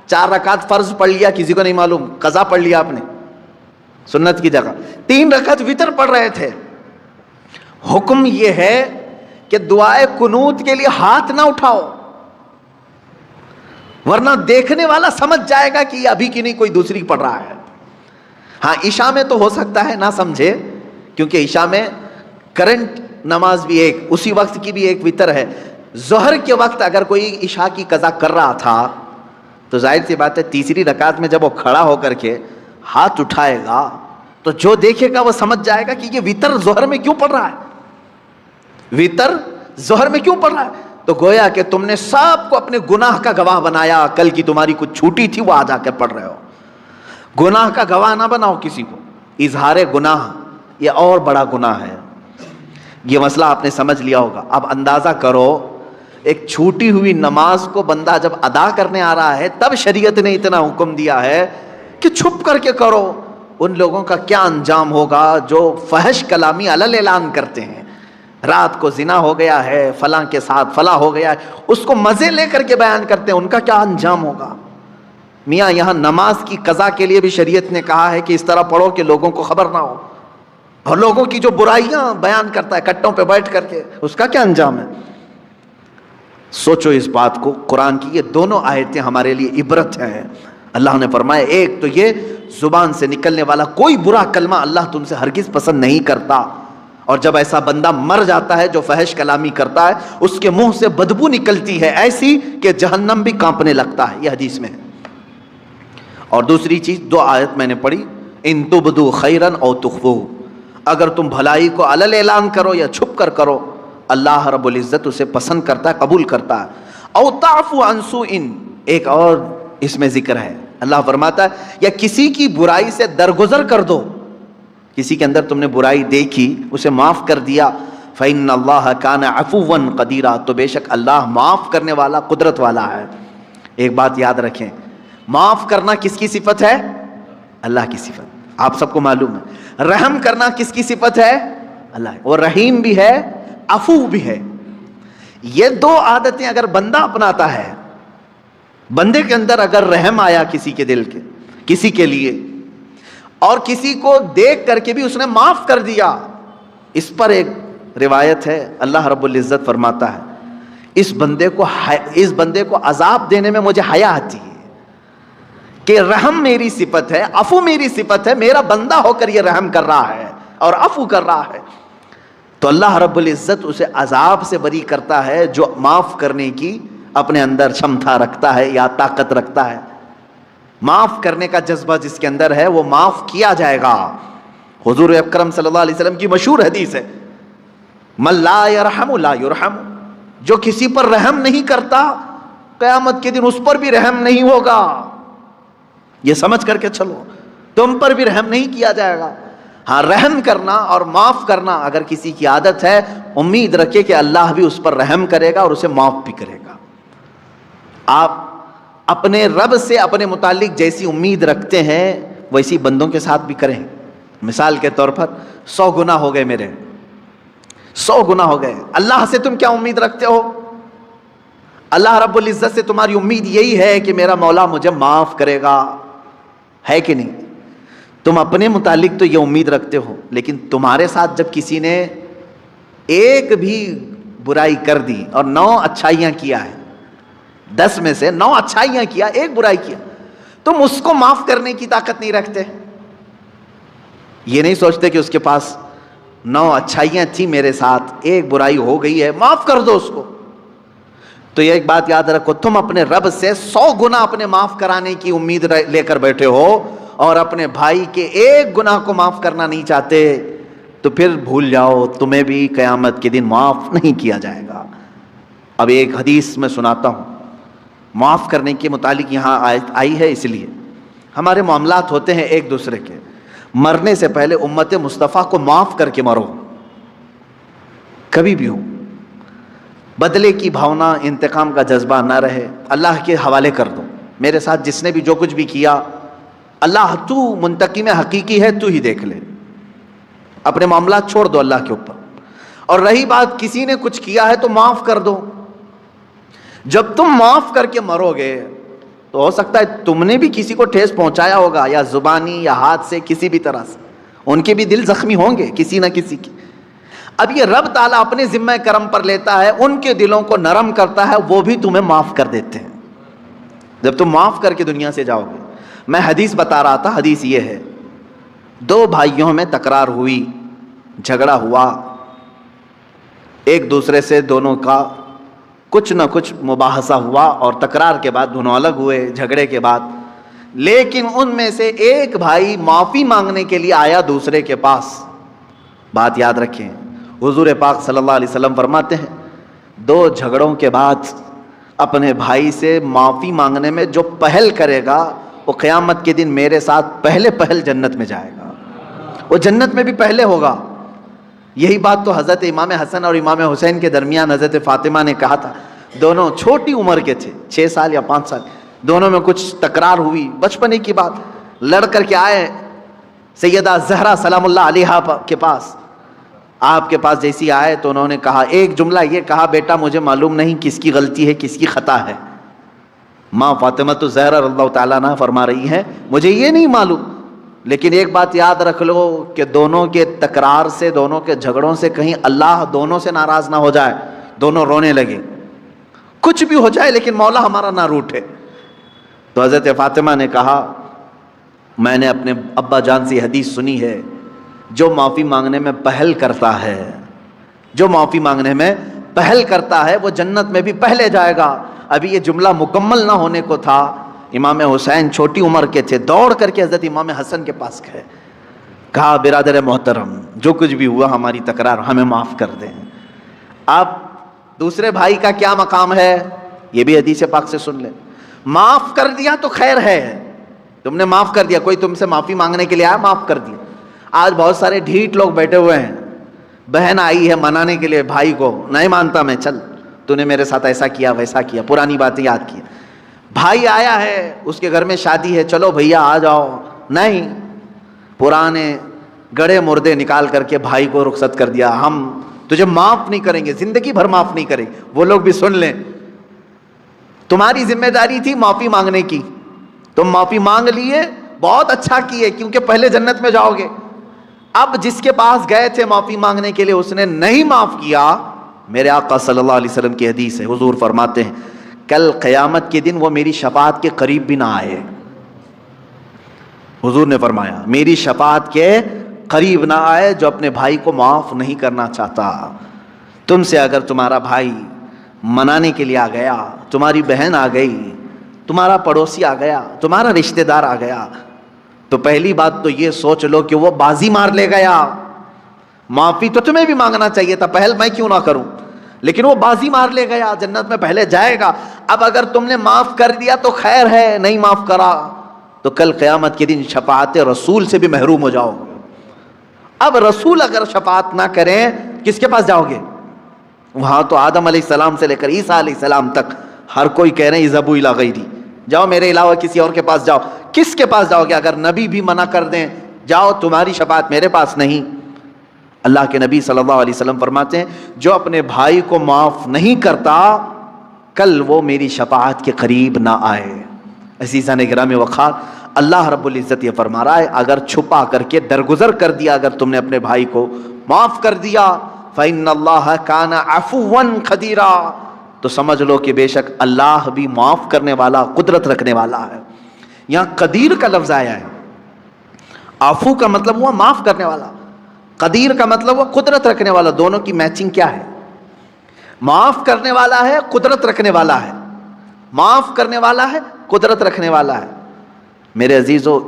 4 رکعت فرض پڑھ لیا، کسی کو نہیں معلوم قضا پڑھ لیا آپ نے سنت کی جگہ، 3 رکعت وتر پڑھ رہے تھے. حکم یہ ہے کہ دعائے قنوت کے لیے ہاتھ نہ اٹھاؤ، ورنہ دیکھنے والا سمجھ جائے گا کہ یہ ابھی کی نہیں کوئی دوسری پڑھ رہا ہے. ہاں عشاء میں تو ہو سکتا ہے نہ سمجھے، کیونکہ عشاء میں کرنٹ نماز بھی ایک اسی وقت کی بھی ایک وتر ہے. ظہر کے وقت اگر کوئی عشاء کی قضا کر رہا تھا تو ظاہر سی بات ہے تیسری رکعت میں جب وہ کھڑا ہو کر کے ہاتھ اٹھائے گا تو جو دیکھے گا وہ سمجھ جائے گا کہ یہ وتر ظہر میں کیوں پڑھ رہا ہے, وتر ظہر میں کیوں پڑھ رہا ہے. تو گویا کہ تم نے سب کو اپنے گناہ کا گواہ بنایا. کل کی تمہاری کچھ چھوٹی تھی وہ آج آ کر پڑھ رہے ہو. گناہ کا گواہ نہ بناؤ کسی کو. اظہار گناہ یہ اور بڑا گناہ ہے. یہ مسئلہ آپ نے سمجھ لیا ہوگا. اب اندازہ کرو ایک چھوٹی ہوئی نماز کو بندہ جب ادا کرنے آ رہا ہے تب شریعت نے اتنا حکم دیا ہے کہ چھپ کر کے کرو. ان لوگوں کا کیا انجام ہوگا جو فحش کلامی علل اعلان کرتے ہیں. رات کو زنا ہو گیا ہے فلاں کے ساتھ فلاں ہو گیا ہے, اس کو مزے لے کر کے بیان کرتے ہیں, ان کا کیا انجام ہوگا. میاں یہاں نماز کی قضا کے لیے بھی شریعت نے کہا ہے کہ اس طرح پڑھو کہ لوگوں کو خبر نہ ہو. اور لوگوں کی جو برائیاں بیان کرتا ہے کٹوں پہ بیٹھ کر کے, اس کا کیا انجام ہے. سوچو اس بات کو. قرآن کی یہ دونوں آیتیں ہمارے لیے عبرت ہیں. اللہ نے فرمایا ایک تو یہ زبان سے نکلنے والا کوئی برا کلمہ اللہ تم سے ہرگز پسند نہیں کرتا, اور جب ایسا بندہ مر جاتا ہے جو فحش کلامی کرتا ہے اس کے منہ سے بدبو نکلتی ہے ایسی کہ جہنم بھی کانپنے لگتا ہے. یہ حدیث میں ہے. اور دوسری چیز دو آیت میں نے پڑھی, ان تبدو خیرن او تخفو, اگر تم بھلائی کو علل اعلان کرو یا چھپ کر کرو اللہ رب العزت اسے پسند کرتا ہے, قبول کرتا ہے. او تعفو عن سوء, ایک اور اس میں ذکر ہے. اللہ فرماتا ہے یا کسی کی برائی سے درگزر کر دو. کسی کے اندر تم نے برائی دیکھی اسے معاف کر دیا. فإن اللہ کان عفوا قدیرا, تو بے شک اللہ معاف کرنے والا قدرت والا ہے. ایک بات یاد رکھیں, معاف کرنا کس کی صفت ہے؟ اللہ کی صفت. آپ سب کو معلوم ہے. رحم کرنا کس کی صفت ہے؟ اللہ. اور رحیم بھی ہے عفو بھی ہے. یہ دو عادتیں اگر بندہ اپناتا ہے, بندے کے اندر اگر رحم آیا کسی کے دل کے کسی کے لیے, اور کسی کو دیکھ کر کے بھی اس نے معاف کر دیا, اس پر ایک روایت ہے اللہ رب العزت فرماتا ہے اس بندے کو عذاب دینے میں مجھے حیا آتی ہے کہ رحم میری صفت ہے, عفو میری صفت ہے, میرا بندہ ہو کر یہ رحم کر رہا ہے اور عفو کر رہا ہے. تو اللہ رب العزت اسے عذاب سے بری کرتا ہے جو معاف کرنے کی اپنے اندر چھمتا رکھتا ہے یا طاقت رکھتا ہے. معاف کرنے کا جذبہ جس کے اندر ہے وہ معاف کیا جائے گا. حضور اکرم صلی اللہ علیہ وسلم کی مشہور حدیث ہے من لا یرحم لا یرحم, جو کسی پر رحم نہیں کرتا قیامت کے دن اس پر بھی رحم نہیں ہوگا. یہ سمجھ کر کے چلو, تم پر بھی رحم نہیں کیا جائے گا. ہاں رحم کرنا اور معاف کرنا اگر کسی کی عادت ہے, امید رکھے کہ اللہ بھی اس پر رحم کرے گا اور اسے معاف بھی کرے گا. آپ اپنے رب سے اپنے متعلق جیسی امید رکھتے ہیں ویسی بندوں کے ساتھ بھی کریں. مثال کے طور پر 100 گناہ ہو گئے میرے, 100 گناہ ہو گئے. اللہ سے تم کیا امید رکھتے ہو؟ اللہ رب العزت سے تمہاری امید یہی ہے کہ میرا مولا مجھے معاف کرے گا, ہے کہ نہیں؟ تم اپنے متعلق تو یہ امید رکھتے ہو, لیکن تمہارے ساتھ جب کسی نے ایک بھی برائی کر دی اور 9 اچھائیاں کیا ہے, 10 میں سے 9 اچھائیاں کیا, ایک برائی کیا, تم اس کو معاف کرنے کی طاقت نہیں رکھتے. یہ نہیں سوچتے کہ اس کے پاس 9 اچھائیاں تھیں میرے ساتھ, ایک برائی ہو گئی ہے, معاف کر دو اس کو. تو یہ ایک بات یاد رکھو, تم اپنے رب سے 100 گناہ اپنے معاف کرانے کی امید لے کر بیٹھے ہو اور اپنے بھائی کے ایک گناہ کو معاف کرنا نہیں چاہتے, تو پھر بھول جاؤ تمہیں بھی قیامت کے دن معاف نہیں کیا جائے گا. اب ایک حدیث میں سناتا ہوں معاف کرنے کے متعلق, یہاں آئی ہے اس لیے ہمارے معاملات ہوتے ہیں ایک دوسرے کے. مرنے سے پہلے امت مصطفیٰ کو معاف کر کے مرو, کبھی بھی ہو. بدلے کی بھاونا, انتقام کا جذبہ نہ رہے, اللہ کے حوالے کر دو. میرے ساتھ جس نے بھی جو کچھ بھی کیا, اللہ تو منتقم حقیقی ہے, تو ہی دیکھ لے. اپنے معاملات چھوڑ دو اللہ کے اوپر. اور رہی بات کسی نے کچھ کیا ہے تو معاف کر دو. جب تم معاف کر کے مرو گے تو ہو سکتا ہے تم نے بھی کسی کو ٹھیس پہنچایا ہوگا, یا زبانی یا ہاتھ سے, کسی بھی طرح سے. ان کے بھی دل زخمی ہوں گے کسی نہ کسی کی. اب یہ رب تعالیٰ اپنے ذمہ کرم پر لیتا ہے, ان کے دلوں کو نرم کرتا ہے, وہ بھی تمہیں معاف کر دیتے ہیں جب تم معاف کر کے دنیا سے جاؤ گے. میں حدیث بتا رہا تھا, حدیث یہ ہے 2 بھائیوں میں تکرار ہوئی, جھگڑا ہوا, ایک دوسرے سے دونوں کا کچھ نہ کچھ مباحثہ ہوا اور تکرار کے بعد دونوں الگ ہوئے جھگڑے کے بعد، لیکن ان میں سے ایک بھائی معافی مانگنے کے لیے آیا دوسرے کے پاس۔ بات یاد رکھیں، حضور پاک صلی اللہ علیہ وسلم فرماتے ہیں دو جھگڑوں کے بعد اپنے بھائی سے معافی مانگنے میں جو پہل کرے گا وہ قیامت کے دن میرے ساتھ پہل جنت میں جائے گا، وہ جنت میں بھی پہلے ہوگا۔ یہی بات تو حضرت امام حسن اور امام حسین کے درمیان حضرت فاطمہ نے کہا تھا۔ دونوں چھوٹی عمر کے تھے، 6 سال یا 5 سال، دونوں میں کچھ تکرار ہوئی، بچپنے کی بات، لڑ کر کے آئے سیدہ زہرا سلام اللہ علیہا کے پاس۔ آپ کے پاس جیسی آئے تو انہوں نے کہا ایک جملہ یہ کہا، بیٹا مجھے معلوم نہیں کس کی غلطی ہے کس کی خطا ہے۔ ماں فاطمہ تو زہرا رضی اللہ تعالیٰ عنہ فرما رہی ہیں مجھے یہ نہیں معلوم، لیکن ایک بات یاد رکھ لو کہ دونوں کے تکرار سے، دونوں کے جھگڑوں سے کہیں اللہ دونوں سے ناراض نہ ہو جائے، دونوں رونے لگے، کچھ بھی ہو جائے لیکن مولا ہمارا نہ روٹھے۔ تو حضرت فاطمہ نے کہا میں نے اپنے ابا جان سے حدیث سنی ہے، جو معافی مانگنے میں پہل کرتا ہے، جو معافی مانگنے میں پہل کرتا ہے وہ جنت میں بھی پہلے جائے گا۔ ابھی یہ جملہ مکمل نہ ہونے کو تھا، امام حسین چھوٹی عمر کے تھے، دوڑ کر کے حضرت امام حسن کے پاس گئے، کہا برادر محترم جو کچھ بھی ہوا ہماری تکرار ہمیں معاف کر دیں۔ اب دوسرے بھائی کا کیا مقام ہے یہ بھی حدیث پاک سے سن لیں۔ معاف کر دیا تو خیر ہے، تم نے معاف کر دیا، کوئی تم سے معافی مانگنے کے لیے آیا معاف کر دیا۔ آج بہت سارے ڈھیٹ لوگ بیٹھے ہوئے ہیں، بہن آئی ہے منانے کے لیے بھائی کو، نہیں مانتا میں، چل تو نے میرے ساتھ ایسا کیا ویسا کیا، پرانی باتیں یاد کی۔ بھائی آیا ہے اس کے گھر میں شادی ہے، چلو بھیا آ جاؤ، نہیں، پرانے گڑے مردے نکال کر کے بھائی کو رخصت کر دیا، ہم تجھے معاف نہیں کریں گے، زندگی بھر معاف نہیں کریں گے۔ وہ لوگ بھی سن لیں، تمہاری ذمہ داری تھی معافی مانگنے کی، تم معافی مانگ لیے، بہت اچھا کیے کیونکہ پہلے جنت میں جاؤ گے۔ اب جس کے پاس گئے تھے معافی مانگنے کے لیے اس نے نہیں معاف کیا، میرے آقا صلی اللہ علیہ وسلم کی حدیث ہے، حضور فرماتے ہیں کل قیامت کے دن وہ میری شفاعت کے قریب بھی نہ آئے۔ حضور نے فرمایا میری شفاعت کے قریب نہ آئے جو اپنے بھائی کو معاف نہیں کرنا چاہتا۔ تم سے اگر تمہارا بھائی منانے کے لیے آ گیا، تمہاری بہن آ گئی، تمہارا پڑوسی آ گیا، تمہارا رشتہ دار آ گیا، تو پہلی بات تو یہ سوچ لو کہ وہ بازی مار لے گیا۔ معافی تو تمہیں بھی مانگنا چاہیے تھا، پہل میں کیوں نہ کروں، لیکن وہ بازی مار لے گیا، جنت میں پہلے جائے گا۔ اب اگر تم نے معاف کر دیا تو خیر ہے، نہیں معاف کرا تو کل قیامت کے دن شفاعت رسول سے بھی محروم ہو جاؤ گے۔ اب رسول اگر شفاعت نہ کریں کس کے پاس جاؤ گے؟ وہاں تو آدم علیہ السلام سے لے کر عیسیٰ علیہ السلام تک ہر کوئی کہہ رہے ہیں اذهبوا الی غیری، جاؤ میرے علاوہ کسی اور کے پاس جاؤ۔ کس کے پاس جاؤ گے؟ اگر نبی بھی منع کر دیں جاؤ تمہاری شفاعت میرے پاس نہیں۔ اللہ کے نبی صلی اللہ علیہ وسلم فرماتے ہیں جو اپنے بھائی کو معاف نہیں کرتا کل وہ میری شفاعت کے قریب نہ آئے۔ عزیزان گرامی وقار، اللہ رب العزت یہ فرما رہا ہے اگر چھپا کر کے درگزر کر دیا، اگر تم نے اپنے بھائی کو معاف کر دیا فَإِنَّ اللَّهَ كَانَ عَفُوًّا قَدِيرًا، تو سمجھ لو کہ بے شک اللہ بھی معاف کرنے والا، قدرت رکھنے والا ہے۔ یہاں قدیر کا لفظ آیا ہے، عفو کا مطلب ہوا معاف کرنے والا، قدیر کا مطلب ہوا قدرت رکھنے والا۔ دونوں کی میچنگ کیا ہے؟ معاف کرنے والا ہے، قدرت رکھنے والا ہے، معاف کرنے والا ہے، قدرت رکھنے والا ہے۔ میرے عزیزو،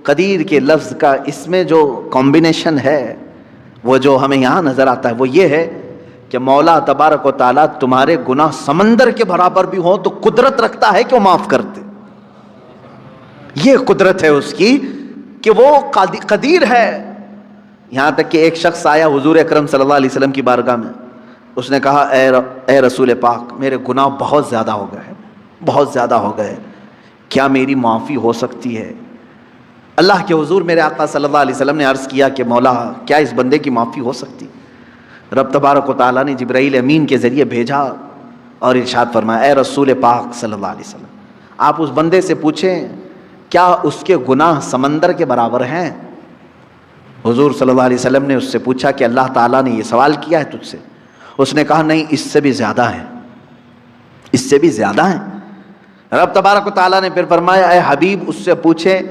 قدیر کے لفظ کا اس میں جو کمبینیشن ہے وہ جو ہمیں یہاں نظر آتا ہے وہ یہ ہے کہ مولا تبارک و تعالیٰ تمہارے گناہ سمندر کے برابر بھی ہوں تو قدرت رکھتا ہے کہ وہ معاف کرتے۔ یہ قدرت ہے اس کی کہ وہ قدیر ہے۔ یہاں تک کہ ایک شخص آیا حضور اکرم صلی اللہ علیہ وسلم کی بارگاہ میں، اس نے کہا اے رسول پاک میرے گناہ بہت زیادہ ہو گئے، بہت زیادہ ہو گئے، کیا میری معافی ہو سکتی ہے؟ اللہ کے حضور میرے آقا صلی اللہ علیہ وسلم نے عرض کیا کہ مولا کیا اس بندے کی معافی ہو سکتی؟ رب تبارک و تعالیٰ نے جبرائیل امین کے ذریعے بھیجا اور ارشاد فرمایا اے رسول پاک صلی اللہ علیہ وسلم آپ اس بندے سے پوچھیں کیا اس کے گناہ سمندر کے برابر ہیں؟ حضور صلی اللہ علیہ وسلم نے اس سے پوچھا کہ اللہ تعالیٰ نے یہ سوال کیا ہے تجھ سے؟ اس نے کہا نہیں، اس سے بھی زیادہ ہیں، اس سے بھی زیادہ ہیں۔ رب تبارک و تعالیٰ نے پھر فرمایا اے حبیب اس سے پوچھیں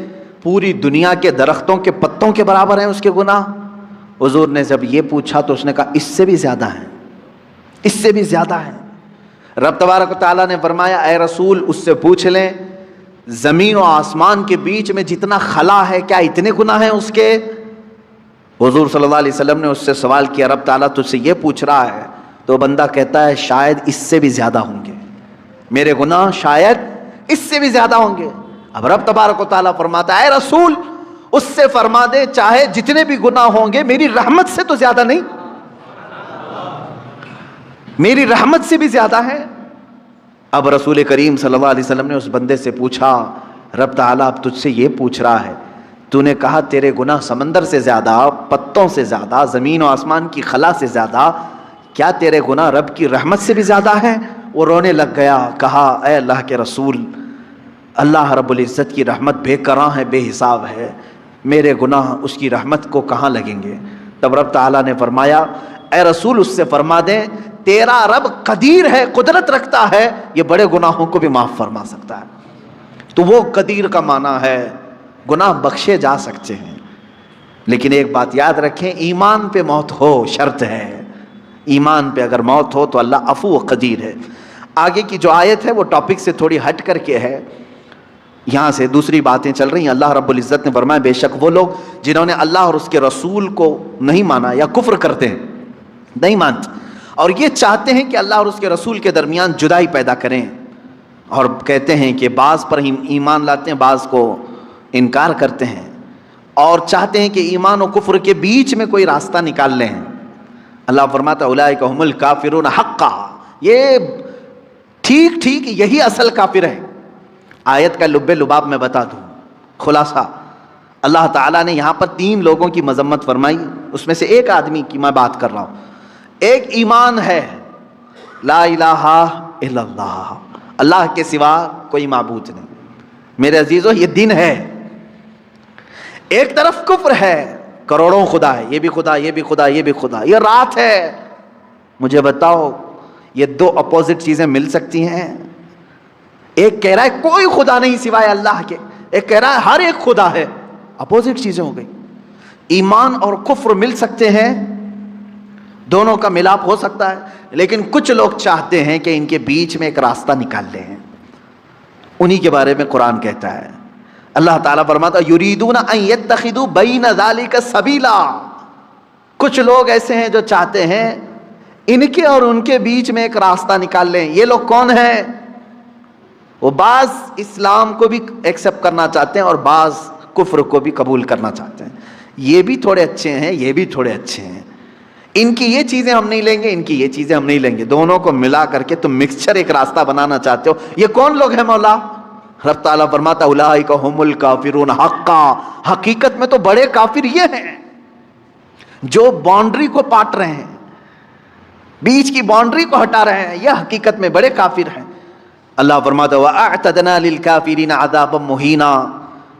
پوری دنیا کے درختوں کے پتوں کے برابر ہیں اس کے گناہ؟ حضور نے جب یہ پوچھا تو اس نے کہا اس سے بھی زیادہ ہیں۔ اس سے بھی زیادہ ہے۔ رب تبارک و تعالیٰ نے فرمایا اے رسول اس سے پوچھ لیں زمین و آسمان کے بیچ میں جتنا خلا ہے کیا اتنے گناہ ہیں اس کے؟ حضور صلی اللہ علیہ وسلم نے اس سے سوال کیا رب تعالیٰ تجھ سے یہ پوچھ رہا ہے؟ تو بندہ کہتا ہے شاید اس سے بھی زیادہ ہوں گے، میرے گناہ شاید اس سے بھی زیادہ ہوں گے۔ اب رب تبارک و تعالیٰ فرماتا ہے اے رسول اس سے فرما دے چاہے جتنے بھی گناہ ہوں گے میری رحمت سے تو زیادہ نہیں، میری رحمت سے بھی زیادہ ہے۔ اب رسول کریم صلی اللہ علیہ وسلم نے اس بندے سے پوچھا رب تعالیٰ اب تجھ سے یہ پوچھ رہا ہے، تو نے کہا تیرے گناہ سمندر سے زیادہ، پتوں سے زیادہ، زمین و آسمان کی خلا سے زیادہ، کیا تیرے گناہ رب کی رحمت سے بھی زیادہ ہیں؟ وہ رونے لگ گیا، کہا اے اللہ کے رسول اللہ رب العزت کی رحمت بے کراں ہے، بے حساب ہے، میرے گناہ اس کی رحمت کو کہاں لگیں گے؟ تب رب تعالیٰ نے فرمایا اے رسول اس سے فرما دیں تیرا رب قدیر ہے، قدرت رکھتا ہے، یہ بڑے گناہوں کو بھی معاف فرما سکتا ہے۔ تو وہ قدیر کا معنی ہے گناہ بخشے جا سکتے ہیں، لیکن ایک بات یاد رکھیں ایمان پہ موت ہو شرط ہے، ایمان پہ اگر موت ہو تو اللہ عفو و قدیر ہے۔ آگے کی جو آیت ہے وہ ٹاپک سے تھوڑی ہٹ کر کے ہے، یہاں سے دوسری باتیں چل رہی ہیں۔ اللہ رب العزت نے فرمایا بے شک وہ لوگ جنہوں نے اللہ اور اس کے رسول کو نہیں مانا یا کفر کرتے ہیں، نہیں مانتے اور یہ چاہتے ہیں کہ اللہ اور اس کے رسول کے درمیان جدائی پیدا کریں، اور کہتے ہیں کہ بعض پر ایمان لاتے ہیں بعض کو انکار کرتے ہیں، اور چاہتے ہیں کہ ایمان و کفر کے بیچ میں کوئی راستہ نکال لیں۔ اللہ فرماتا اولئک هم الکافرون حقا، یہ ٹھیک ٹھیک یہی اصل کافر ہے۔ آیت کا لب لباب میں بتا دوں، خلاصہ اللہ تعالیٰ نے یہاں پر 3 لوگوں کی مذمت فرمائی، اس میں سے ایک آدمی کی میں بات کر رہا ہوں۔ ایک ایمان ہے لا الہ الا اللہ، اللہ کے سوا کوئی معبود نہیں، میرے عزیزو یہ دن ہے۔ ایک طرف کفر ہے، کروڑوں خدا ہے، یہ بھی خدا یہ بھی خدا یہ بھی خدا، یہ رات ہے۔ مجھے بتاؤ یہ 2 اپوزٹ چیزیں مل سکتی ہیں؟ ایک کہہ رہا ہے کوئی خدا نہیں سوائے اللہ کے، ایک کہہ رہا ہے ہر ایک خدا ہے، اپوزٹ چیزیں ہو گئی۔ ایمان اور کفر مل سکتے ہیں، دونوں کا ملاپ ہو سکتا ہے، لیکن کچھ لوگ چاہتے ہیں کہ ان کے بیچ میں ایک راستہ نکال لیں، انہی کے بارے میں قرآن کہتا ہے۔ اللہ تعالیٰ فرماتا یریدون ان یتخذوا بین ذلک سبیلا، کچھ لوگ ایسے ہیں جو چاہتے ہیں ان کے اور ان کے بیچ میں ایک راستہ نکال لیں۔ یہ لوگ کون ہیں؟ وہ بعض اسلام کو بھی ایکسیپٹ کرنا چاہتے ہیں اور بعض کفر کو بھی قبول کرنا چاہتے ہیں، یہ بھی تھوڑے اچھے ہیں یہ بھی تھوڑے اچھے ہیں، ان کی یہ چیزیں ہم نہیں لیں گے ان کی یہ چیزیں ہم نہیں لیں گے، دونوں کو ملا کر کے تم مکسچر ایک راستہ بنانا چاہتے ہو۔ یہ کون لوگ ہیں مولا؟ رب تعالیٰ فرماتا اولئک هم الکافرون حقا، حقیقت میں تو بڑے کافر یہ ہیں جو باؤنڈری کو پاٹ رہے ہیں، بیچ کی باؤنڈری کو ہٹا رہے ہیں، یہ حقیقت میں بڑے کافر ہیں۔ اللہ فرماتا وَأَعْتَدْنَا لِلْكَافِرِينَ عَذَابًا مُهِينًا،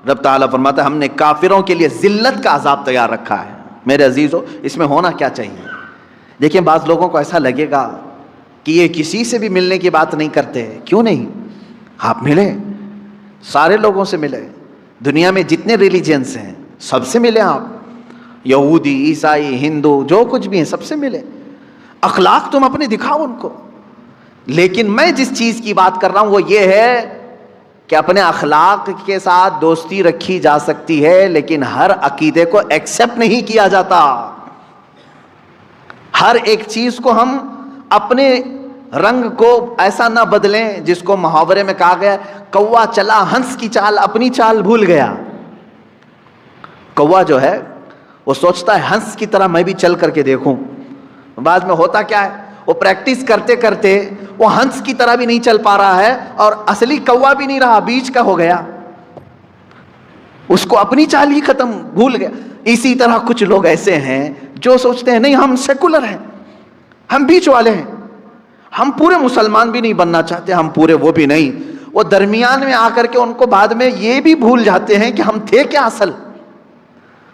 رب تعالیٰ فرماتا ہم نے کافروں کے لیے ذلت کا عذاب تیار رکھا ہے۔ میرے عزیزو اس میں ہونا کیا چاہیے؟ دیکھیں بعض لوگوں کو ایسا لگے گا کہ یہ کسی سے بھی ملنے کی بات نہیں کرتے، کیوں نہیں؟ آپ ملیں، سارے لوگوں سے ملے، دنیا میں جتنے ریلیجنس ہیں سب سے ملیں، آپ یہودی عیسائی ہندو جو کچھ بھی ہیں سب سے ملیں، اخلاق تم اپنے دکھاؤ ان کو۔ لیکن میں جس چیز کی بات کر رہا ہوں وہ یہ ہے کہ اپنے اخلاق کے ساتھ دوستی رکھی جا سکتی ہے، لیکن ہر عقیدے کو ایکسیپٹ نہیں کیا جاتا، ہر ایک چیز کو ہم اپنے رنگ کو ایسا نہ بدلیں جس کو محاورے میں کہا گیا کوا چلا ہنس کی چال اپنی چال بھول گیا۔ کوا جو ہے وہ سوچتا ہے ہنس کی طرح میں بھی چل کر کے دیکھوں، بعد میں ہوتا کیا ہے وہ پریکٹس کرتے کرتے وہ ہنس کی طرح بھی نہیں چل پا رہا ہے اور اصلی کوا بھی نہیں رہا، بیچ کا ہو گیا، اس کو اپنی چال ہی ختم بھول گیا۔ اسی طرح کچھ لوگ ایسے ہیں جو سوچتے ہیں نہیں ہم سیکولر ہیں، ہم بیچ والے ہیں، ہم پورے مسلمان بھی نہیں بننا چاہتے، ہم پورے وہ بھی نہیں، وہ درمیان میں آ کر کے ان کو بعد میں یہ بھی بھول جاتے ہیں کہ ہم تھے کیا اصل،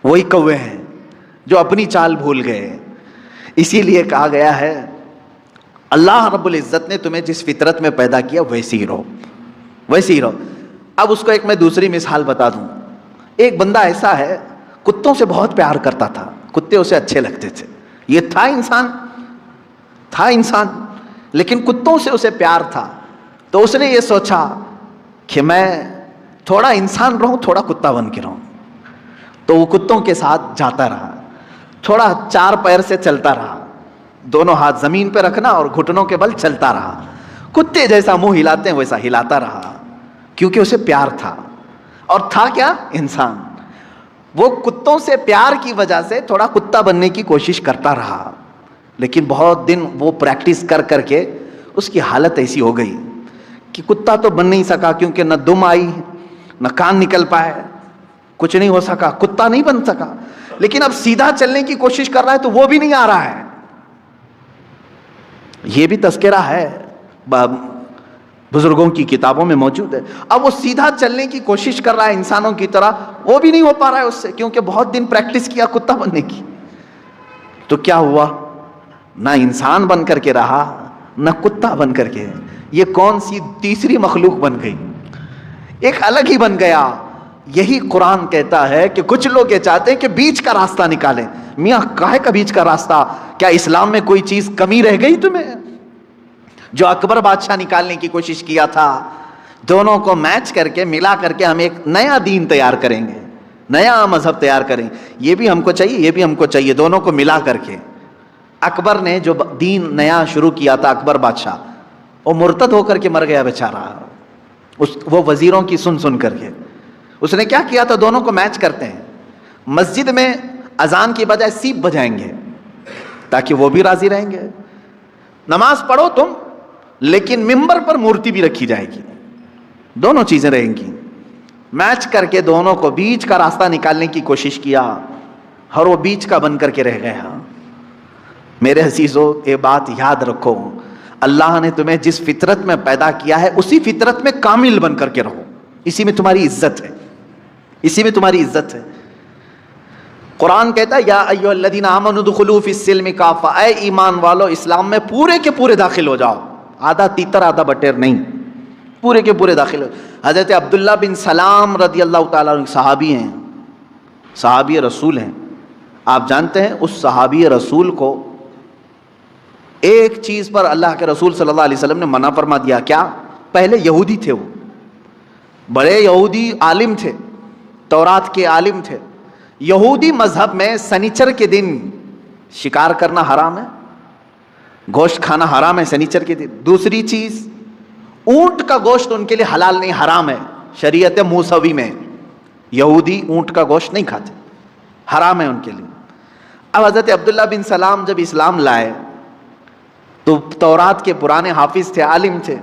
وہی کوے ہیں جو اپنی چال بھول گئے۔ اسی لیے کہا گیا ہے اللہ رب العزت نے تمہیں جس فطرت میں پیدا کیا ویسی ہی رہو، ویسی ہی رہو۔ اب اس کو ایک میں دوسری مثال بتا دوں۔ ایک بندہ ایسا ہے کتوں سے بہت پیار کرتا تھا، کتے اسے اچھے لگتے تھے، یہ تھا انسان، تھا انسان لیکن کتوں سے اسے پیار تھا، تو اس نے یہ سوچا کہ میں تھوڑا انسان رہوں تھوڑا کتا بن کے رہوں، تو وہ کتوں کے ساتھ جاتا رہا، تھوڑا چار پیر سے چلتا رہا، دونوں ہاتھ زمین پہ رکھنا اور گھٹنوں کے بل چلتا رہا، کتے جیسا منہ ہلاتے ہیں ویسا ہلاتا رہا، کیونکہ اسے پیار تھا، اور تھا کیا؟ انسان۔ وہ کتوں سے پیار کی وجہ سے تھوڑا کتا بننے کی کوشش کرتا رہا، لیکن بہت دن وہ پریکٹس کر کر کے اس کی حالت ایسی ہو گئی کہ کتا تو بن نہیں سکا، کیونکہ نہ دم آئی نہ کان نکل پائے، کچھ نہیں ہو سکا، کتا نہیں بن سکا۔ لیکن اب سیدھا چلنے کی کوشش کر رہا ہے تو وہ بھی نہیں آ رہا ہے۔ یہ بھی تذکرہ ہے، بزرگوں کی کتابوں میں موجود ہے۔ اب وہ سیدھا چلنے کی کوشش کر رہا ہے انسانوں کی طرح، وہ بھی نہیں ہو پا رہا ہے اس سے، کیونکہ بہت دن پریکٹس کیا کتا بننے کی۔ تو کیا ہوا؟ نہ انسان بن کر کے رہا نہ کتا بن کر کے، یہ کون سی تیسری مخلوق بن گئی، ایک الگ ہی بن گیا۔ یہی قرآن کہتا ہے کہ کچھ لوگ یہ چاہتے ہیں کہ بیچ کا راستہ نکالیں۔ میاں کاہے کا بیچ کا راستہ؟ کیا اسلام میں کوئی چیز کمی رہ گئی تمہیں؟ جو اکبر بادشاہ نکالنے کی کوشش کیا تھا، دونوں کو میچ کر کے ملا کر کے ہم ایک نیا دین تیار کریں گے، نیا مذہب تیار کریں، یہ بھی ہم کو چاہیے یہ بھی ہم کو چاہیے، دونوں کو ملا کر کے۔ اکبر نے جو دین نیا شروع کیا تھا، اکبر بادشاہ، وہ مرتد ہو کر کے مر گیا بیچارہ، وہ وزیروں کی سن کر کے۔ اس نے کیا کیا تھا؟ دونوں کو میچ کرتے ہیں، مسجد میں اذان کی بجائے سیپ بجائیں گے تاکہ وہ بھی راضی رہیں گے، نماز پڑھو تم لیکن ممبر پر مورتی بھی رکھی جائے گی، دونوں چیزیں رہیں گی۔ میچ کر کے دونوں کو بیچ کا راستہ نکالنے کی کوشش کیا، اور وہ بیچ کا بن کر کے رہ گیا۔ میرے عزیزو، یہ بات یاد رکھو، اللہ نے تمہیں جس فطرت میں پیدا کیا ہے اسی فطرت میں کامل بن کر کے رہو، اسی میں تمہاری عزت ہے، اسی میں تمہاری عزت ہے۔ قرآن کہتا ہے یا ایھا الذین آمنوا ادخلوا فی السلم کافہ، اے ایمان والو اسلام میں پورے کے پورے داخل ہو جاؤ، آدھا تیتر آدھا بٹیر نہیں، پورے کے پورے داخل ہو۔ حضرت عبداللہ بن سلام رضی اللہ تعالیٰ عنہ صحابی ہیں، صحابی رسول ہیں۔ آپ جانتے ہیں اس صحابی رسول کو ایک چیز پر اللہ کے رسول صلی اللہ علیہ وسلم نے منع فرما دیا، کیا؟ پہلے یہودی تھے، وہ بڑے یہودی عالم تھے، تورات کے عالم تھے۔ یہودی مذہب میں سنیچر کے دن شکار کرنا حرام ہے، گوشت کھانا حرام ہے سنیچر کے دن۔ دوسری چیز، اونٹ کا گوشت ان کے لیے حلال نہیں، حرام ہے شریعت موسوی میں، یہودی اونٹ کا گوشت نہیں کھاتے، حرام ہے ان کے لیے۔ اب حضرت عبداللہ بن سلام جب اسلام لائے تو تورات کے پرانے حافظ تھے، عالم تھے،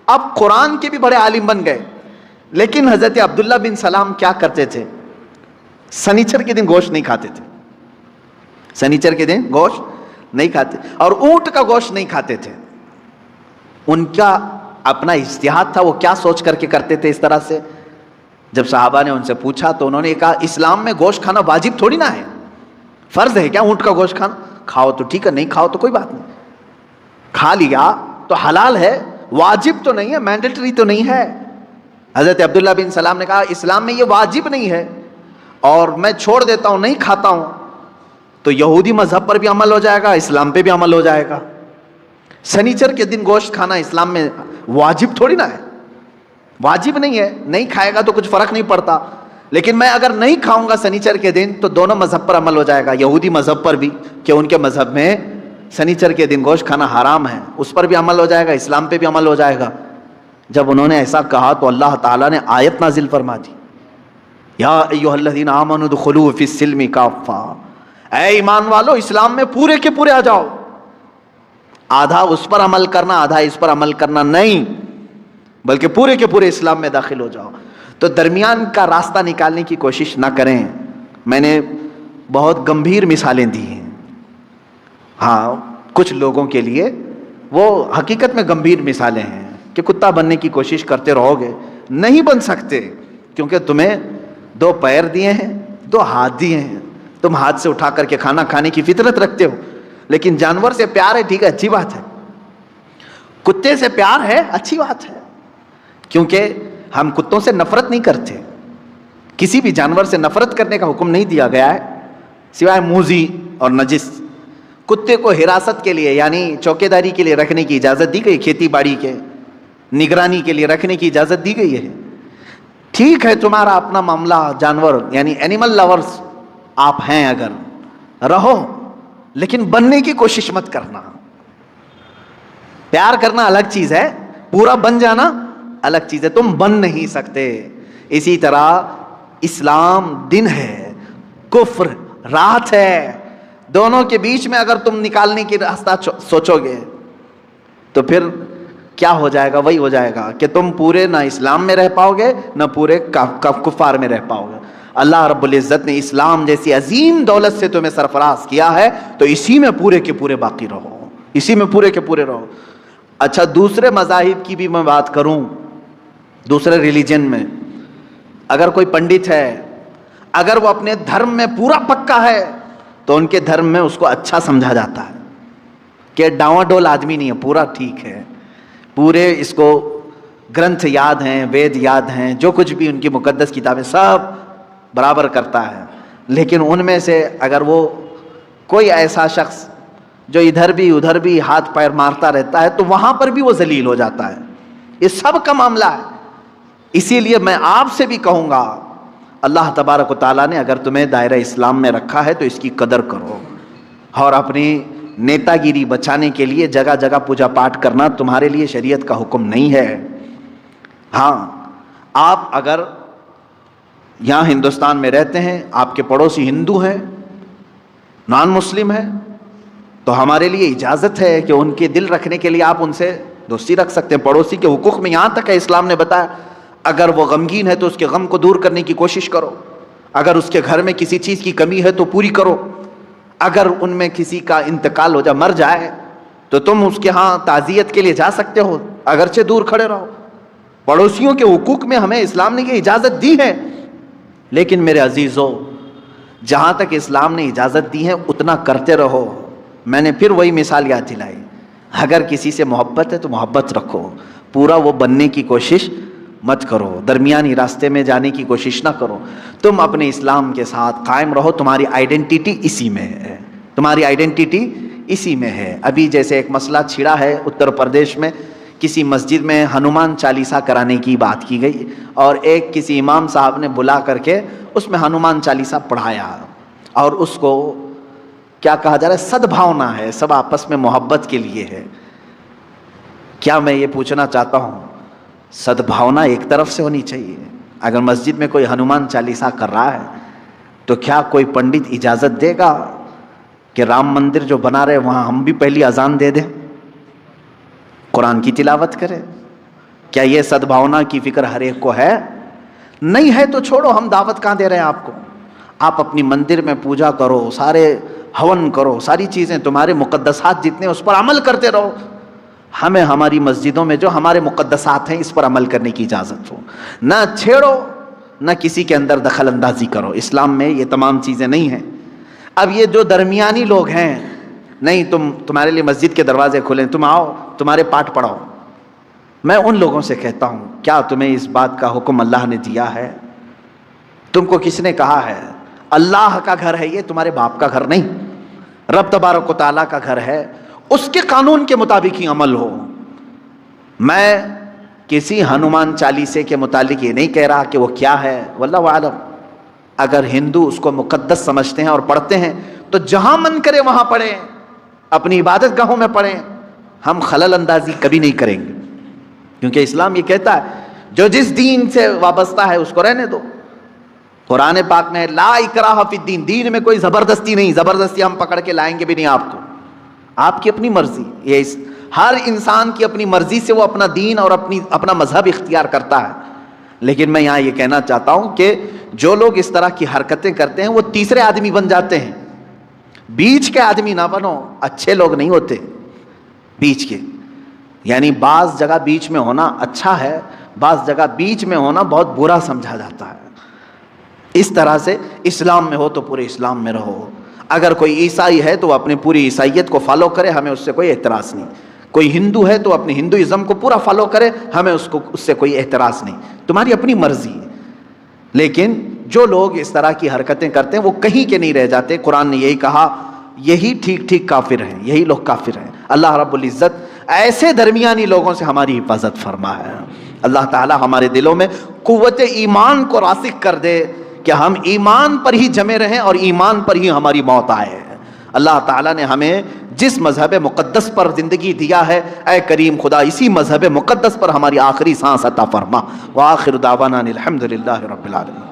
اب قرآن کے بھی بڑے عالم بن گئے۔ لیکن حضرت عبداللہ بن سلام کیا کرتے تھے؟ سنیچر کے دن گوشت نہیں کھاتے تھے، سنیچر کے دن گوشت نہیں کھاتے، اور اونٹ کا گوشت نہیں کھاتے تھے۔ ان کا اپنا اجتہاد تھا، وہ کیا سوچ کر کے کرتے تھے اس طرح سے؟ جب صحابہ نے ان سے پوچھا تو انہوں نے کہا اسلام میں گوشت کھانا واجب تھوڑی نہ ہے، فرض ہے کیا اونٹ کا گوشت کھانا؟ کھاؤ تو ٹھیک ہے، نہیں کھاؤ تو کوئی بات نہیں، کھا لیا تو حلال ہے، واجب تو نہیں ہے، مینڈیٹری تو نہیں ہے۔ حضرت عبداللہ بن سلام نے کہا اسلام میں یہ واجب نہیں ہے، اور میں چھوڑ دیتا ہوں، نہیں کھاتا ہوں، تو یہودی مذہب پر بھی عمل ہو جائے گا، اسلام پہ بھی عمل ہو جائے گا۔ سنیچر کے دن گوشت کھانا اسلام میں واجب تھوڑی نہ ہے، واجب نہیں ہے، نہیں کھائے گا تو کچھ فرق نہیں پڑتا، لیکن میں اگر نہیں کھاؤں گا سنیچر کے دن تو دونوں مذہب پر عمل ہو جائے گا، یہودی مذہب پر بھی کہ ان کے مذہب میں سنیچر کے دن گوشت کھانا حرام ہے، اس پر بھی عمل ہو جائے گا، اسلام پہ بھی عمل ہو جائے گا۔ جب انہوں نے ایسا کہا تو اللہ تعالیٰ نے آیت نازل فرما دی، یا ایھا الذین آمنوا ادخلوا فی السلم کافہ، اے ایمان والو اسلام میں پورے کے پورے آ جاؤ، آدھا اس پر عمل کرنا آدھا اس پر عمل کرنا نہیں، بلکہ پورے کے پورے اسلام میں داخل ہو جاؤ۔ تو درمیان کا راستہ نکالنے کی کوشش نہ کریں۔ میں نے بہت گمبھیر مثالیں دی ہیں، ہاں کچھ لوگوں کے لیے وہ حقیقت میں گمبھیر مثالیں ہیں کہ کتا بننے کی کوشش کرتے رہو گے، نہیں بن سکتے، کیونکہ تمہیں 2 پیر دیے ہیں، 2 ہاتھ دیے ہیں، تم ہاتھ سے اٹھا کر کے کھانا کھانے کی فطرت رکھتے ہو، لیکن جانور سے پیار ہے، ٹھیک ہے، اچھی بات ہے، کتے سے پیار ہے، اچھی بات ہے، کیونکہ ہم کتوں سے نفرت نہیں کرتے، کسی بھی جانور سے نفرت کرنے کا حکم نہیں دیا گیا ہے سوائے موذی اور نجس، کتے کو حراست کے لیے یعنی چوکیداری کے لیے رکھنے کی اجازت دی گئی، کھیتی باڑی کے نگرانی کے لیے رکھنے کی اجازت دی گئی ہے. ٹھیک ہے تمہارا اپنا معاملہ، جانور یعنی اینیمل لورز آپ ہیں اگر رہو، لیکن بننے کی کوشش مت کرنا. پیار کرنا الگ چیز ہے، پورا بن جانا الگ چیز ہے. تم بن نہیں سکتے. اسی طرح اسلام دن ہے، کفر رات ہے. دونوں کے بیچ میں اگر تم نکالنے کی راستہ سوچو گے تو پھر کیا ہو جائے گا؟ وہی ہو جائے گا کہ تم پورے نہ اسلام میں رہ پاؤ گے نہ پورے کفار میں رہ پاؤ گے. اللہ رب العزت نے اسلام جیسی عظیم دولت سے تمہیں سرفراز کیا ہے تو اسی میں پورے کے پورے باقی رہو، اسی میں پورے کے پورے رہو. اچھا دوسرے مذاہب کی بھی میں بات کروں، دوسرے ریلیجن میں اگر کوئی پنڈت ہے، اگر وہ اپنے دھرم میں پورا پکا ہے تو ان کے دھرم میں اس کو اچھا سمجھا جاتا ہے کہ ڈاواں ڈول آدمی نہیں ہے، پورا ٹھیک ہے، پورے اس کو گرنتھ یاد ہیں، وید یاد ہیں، جو کچھ بھی ان کی مقدس کتابیں سب برابر کرتا ہے. لیکن ان میں سے اگر وہ کوئی ایسا شخص جو ادھر بھی ادھر بھی ہاتھ پیر مارتا رہتا ہے تو وہاں پر بھی وہ ذلیل ہو جاتا ہے. یہ سب کا معاملہ ہے. اسی لیے میں آپ سے بھی کہوں گا، اللہ تبارک و تعالیٰ نے اگر تمہیں دائرہ اسلام میں رکھا ہے تو اس کی قدر کرو، اور اپنی نیتا گیری بچانے کے لیے جگہ جگہ پوجا پاٹ کرنا تمہارے لیے شریعت کا حکم نہیں ہے. ہاں آپ اگر یہاں ہندوستان میں رہتے ہیں، آپ کے پڑوسی ہندو ہیں، نان مسلم ہیں، تو ہمارے لیے اجازت ہے کہ ان کے دل رکھنے کے لیے آپ ان سے دوستی رکھ سکتے ہیں. پڑوسی کے حقوق میں یہاں تک ہے اسلام نے بتایا اگر وہ غمگین ہے تو اس کے غم کو دور کرنے کی کوشش کرو، اگر اس کے گھر میں کسی چیز کی کمی ہے تو پوری کرو، اگر ان میں کسی کا انتقال ہو جائے، مر جائے، تو تم اس کے ہاں تعزیت کے لیے جا سکتے ہو، اگرچہ دور کھڑے رہو. پڑوسیوں کے حقوق میں ہمیں اسلام نے یہ اجازت دی ہے. لیکن میرے عزیزو، جہاں تک اسلام نے اجازت دی ہے اتنا کرتے رہو. میں نے پھر وہی مثال یاد دلائی، اگر کسی سے محبت ہے تو محبت رکھو، پورا وہ بننے کی کوشش مت کرو، درمیانی راستے میں جانے کی کوشش نہ کرو. تم اپنے اسلام کے ساتھ قائم رہو، تمہاری آئیڈینٹی اسی میں ہے، تمہاری آئیڈینٹی اسی میں ہے. ابھی جیسے ایک مسئلہ چھڑا ہے اتر پردیش میں، کسی مسجد میں ہنومان چالیسا کرانے کی بات کی گئی اور ایک کسی امام صاحب نے بلا کر کے اس میں ہنومان چالیسا پڑھایا، اور اس کو کیا کہا جا رہا ہے، سدبھاونا ہے، سب آپس میں محبت کے لیے ہے. کیا میں یہ پوچھنا چاہتا ہوں، سدبھاونا ایک طرف سے ہونی چاہیے. اگر مسجد میں کوئی ہنومان چالیسا کر رہا ہے تو کیا کوئی پنڈت اجازت دے گا کہ رام مندر جو بنا رہے وہاں ہم بھی پہلی اذان دے دیں، قرآن کی تلاوت کرے؟ کیا یہ سدبھاونا کی فکر ہر ایک کو ہے؟ نہیں ہے تو چھوڑو، ہم دعوت کہاں دے رہے ہیں آپ کو. آپ اپنی مندر میں پوجا کرو، سارے ہون کرو، ساری چیزیں تمہارے مقدسات جتنے اس پر عمل کرتے رہو. ہمیں ہماری مسجدوں میں جو ہمارے مقدسات ہیں اس پر عمل کرنے کی اجازت ہو. نہ چھیڑو، نہ کسی کے اندر دخل اندازی کرو. اسلام میں یہ تمام چیزیں نہیں ہیں. اب یہ جو درمیانی لوگ ہیں، نہیں تمہارے لیے مسجد کے دروازے کھلیں، تم آؤ، تمہارے پاٹ پڑھاؤ، میں ان لوگوں سے کہتا ہوں کیا تمہیں اس بات کا حکم اللہ نے دیا ہے؟ تم کو کس نے کہا ہے؟ اللہ کا گھر ہے یہ، تمہارے باپ کا گھر نہیں. رب تبارک و تعالیٰ کا گھر ہے، اس کے قانون کے مطابق ہی عمل ہو. میں کسی ہنومان چالیسے کے متعلق یہ نہیں کہہ رہا کہ وہ کیا ہے، واللہ عالم. اگر ہندو اس کو مقدس سمجھتے ہیں اور پڑھتے ہیں تو جہاں من کرے وہاں پڑھیں، اپنی عبادت گاہوں میں پڑھیں. ہم خلل اندازی کبھی نہیں کریں گے، کیونکہ اسلام یہ کہتا ہے جو جس دین سے وابستہ ہے اس کو رہنے دو. قرآن پاک میں لا اکراہ فی الدین، دین میں کوئی زبردستی نہیں، زبردستی ہم پکڑ کے لائیں گے بھی نہیں آپ کو. آپ کی اپنی مرضی، یہ ہر انسان کی اپنی مرضی سے وہ اپنا دین اور اپنا مذہب اختیار کرتا ہے. لیکن میں یہاں یہ کہنا چاہتا ہوں کہ جو لوگ اس طرح کی حرکتیں کرتے ہیں وہ تیسرے آدمی بن جاتے ہیں. بیچ کے آدمی نہ بنو، اچھے لوگ نہیں ہوتے بیچ کے. یعنی بعض جگہ بیچ میں ہونا اچھا ہے، بعض جگہ بیچ میں ہونا بہت برا سمجھا جاتا ہے. اس طرح سے اسلام میں ہو تو پورے اسلام میں رہو. اگر کوئی عیسائی ہے تو وہ اپنی پوری عیسائیت کو فالو کرے، ہمیں اس سے کوئی اعتراض نہیں. کوئی ہندو ہے تو اپنی ہندوازم کو پورا فالو کرے، ہمیں اس سے کوئی اعتراض نہیں. تمہاری اپنی مرضی ہے. لیکن جو لوگ اس طرح کی حرکتیں کرتے ہیں وہ کہیں کے نہیں رہ جاتے. قرآن نے یہی کہا یہی ٹھیک ٹھیک کافر ہیں، یہی لوگ کافر ہیں۔ اللہ رب العزت ایسے درمیانی لوگوں سے ہماری حفاظت فرمائے۔ اللہ تعالی ہمارے دلوں میں قوت ایمان کو راسخ کر دے کہ ہم ایمان پر ہی جمے رہیں اور ایمان پر ہی ہماری موت آئے۔ اللہ تعالیٰ نے ہمیں جس مذہب مقدس پر زندگی دیا ہے، اے کریم خدا اسی مذہب مقدس پر ہماری آخری سانس عطا فرما۔ وآخر دعوانا الحمد للہ رب العالمین۔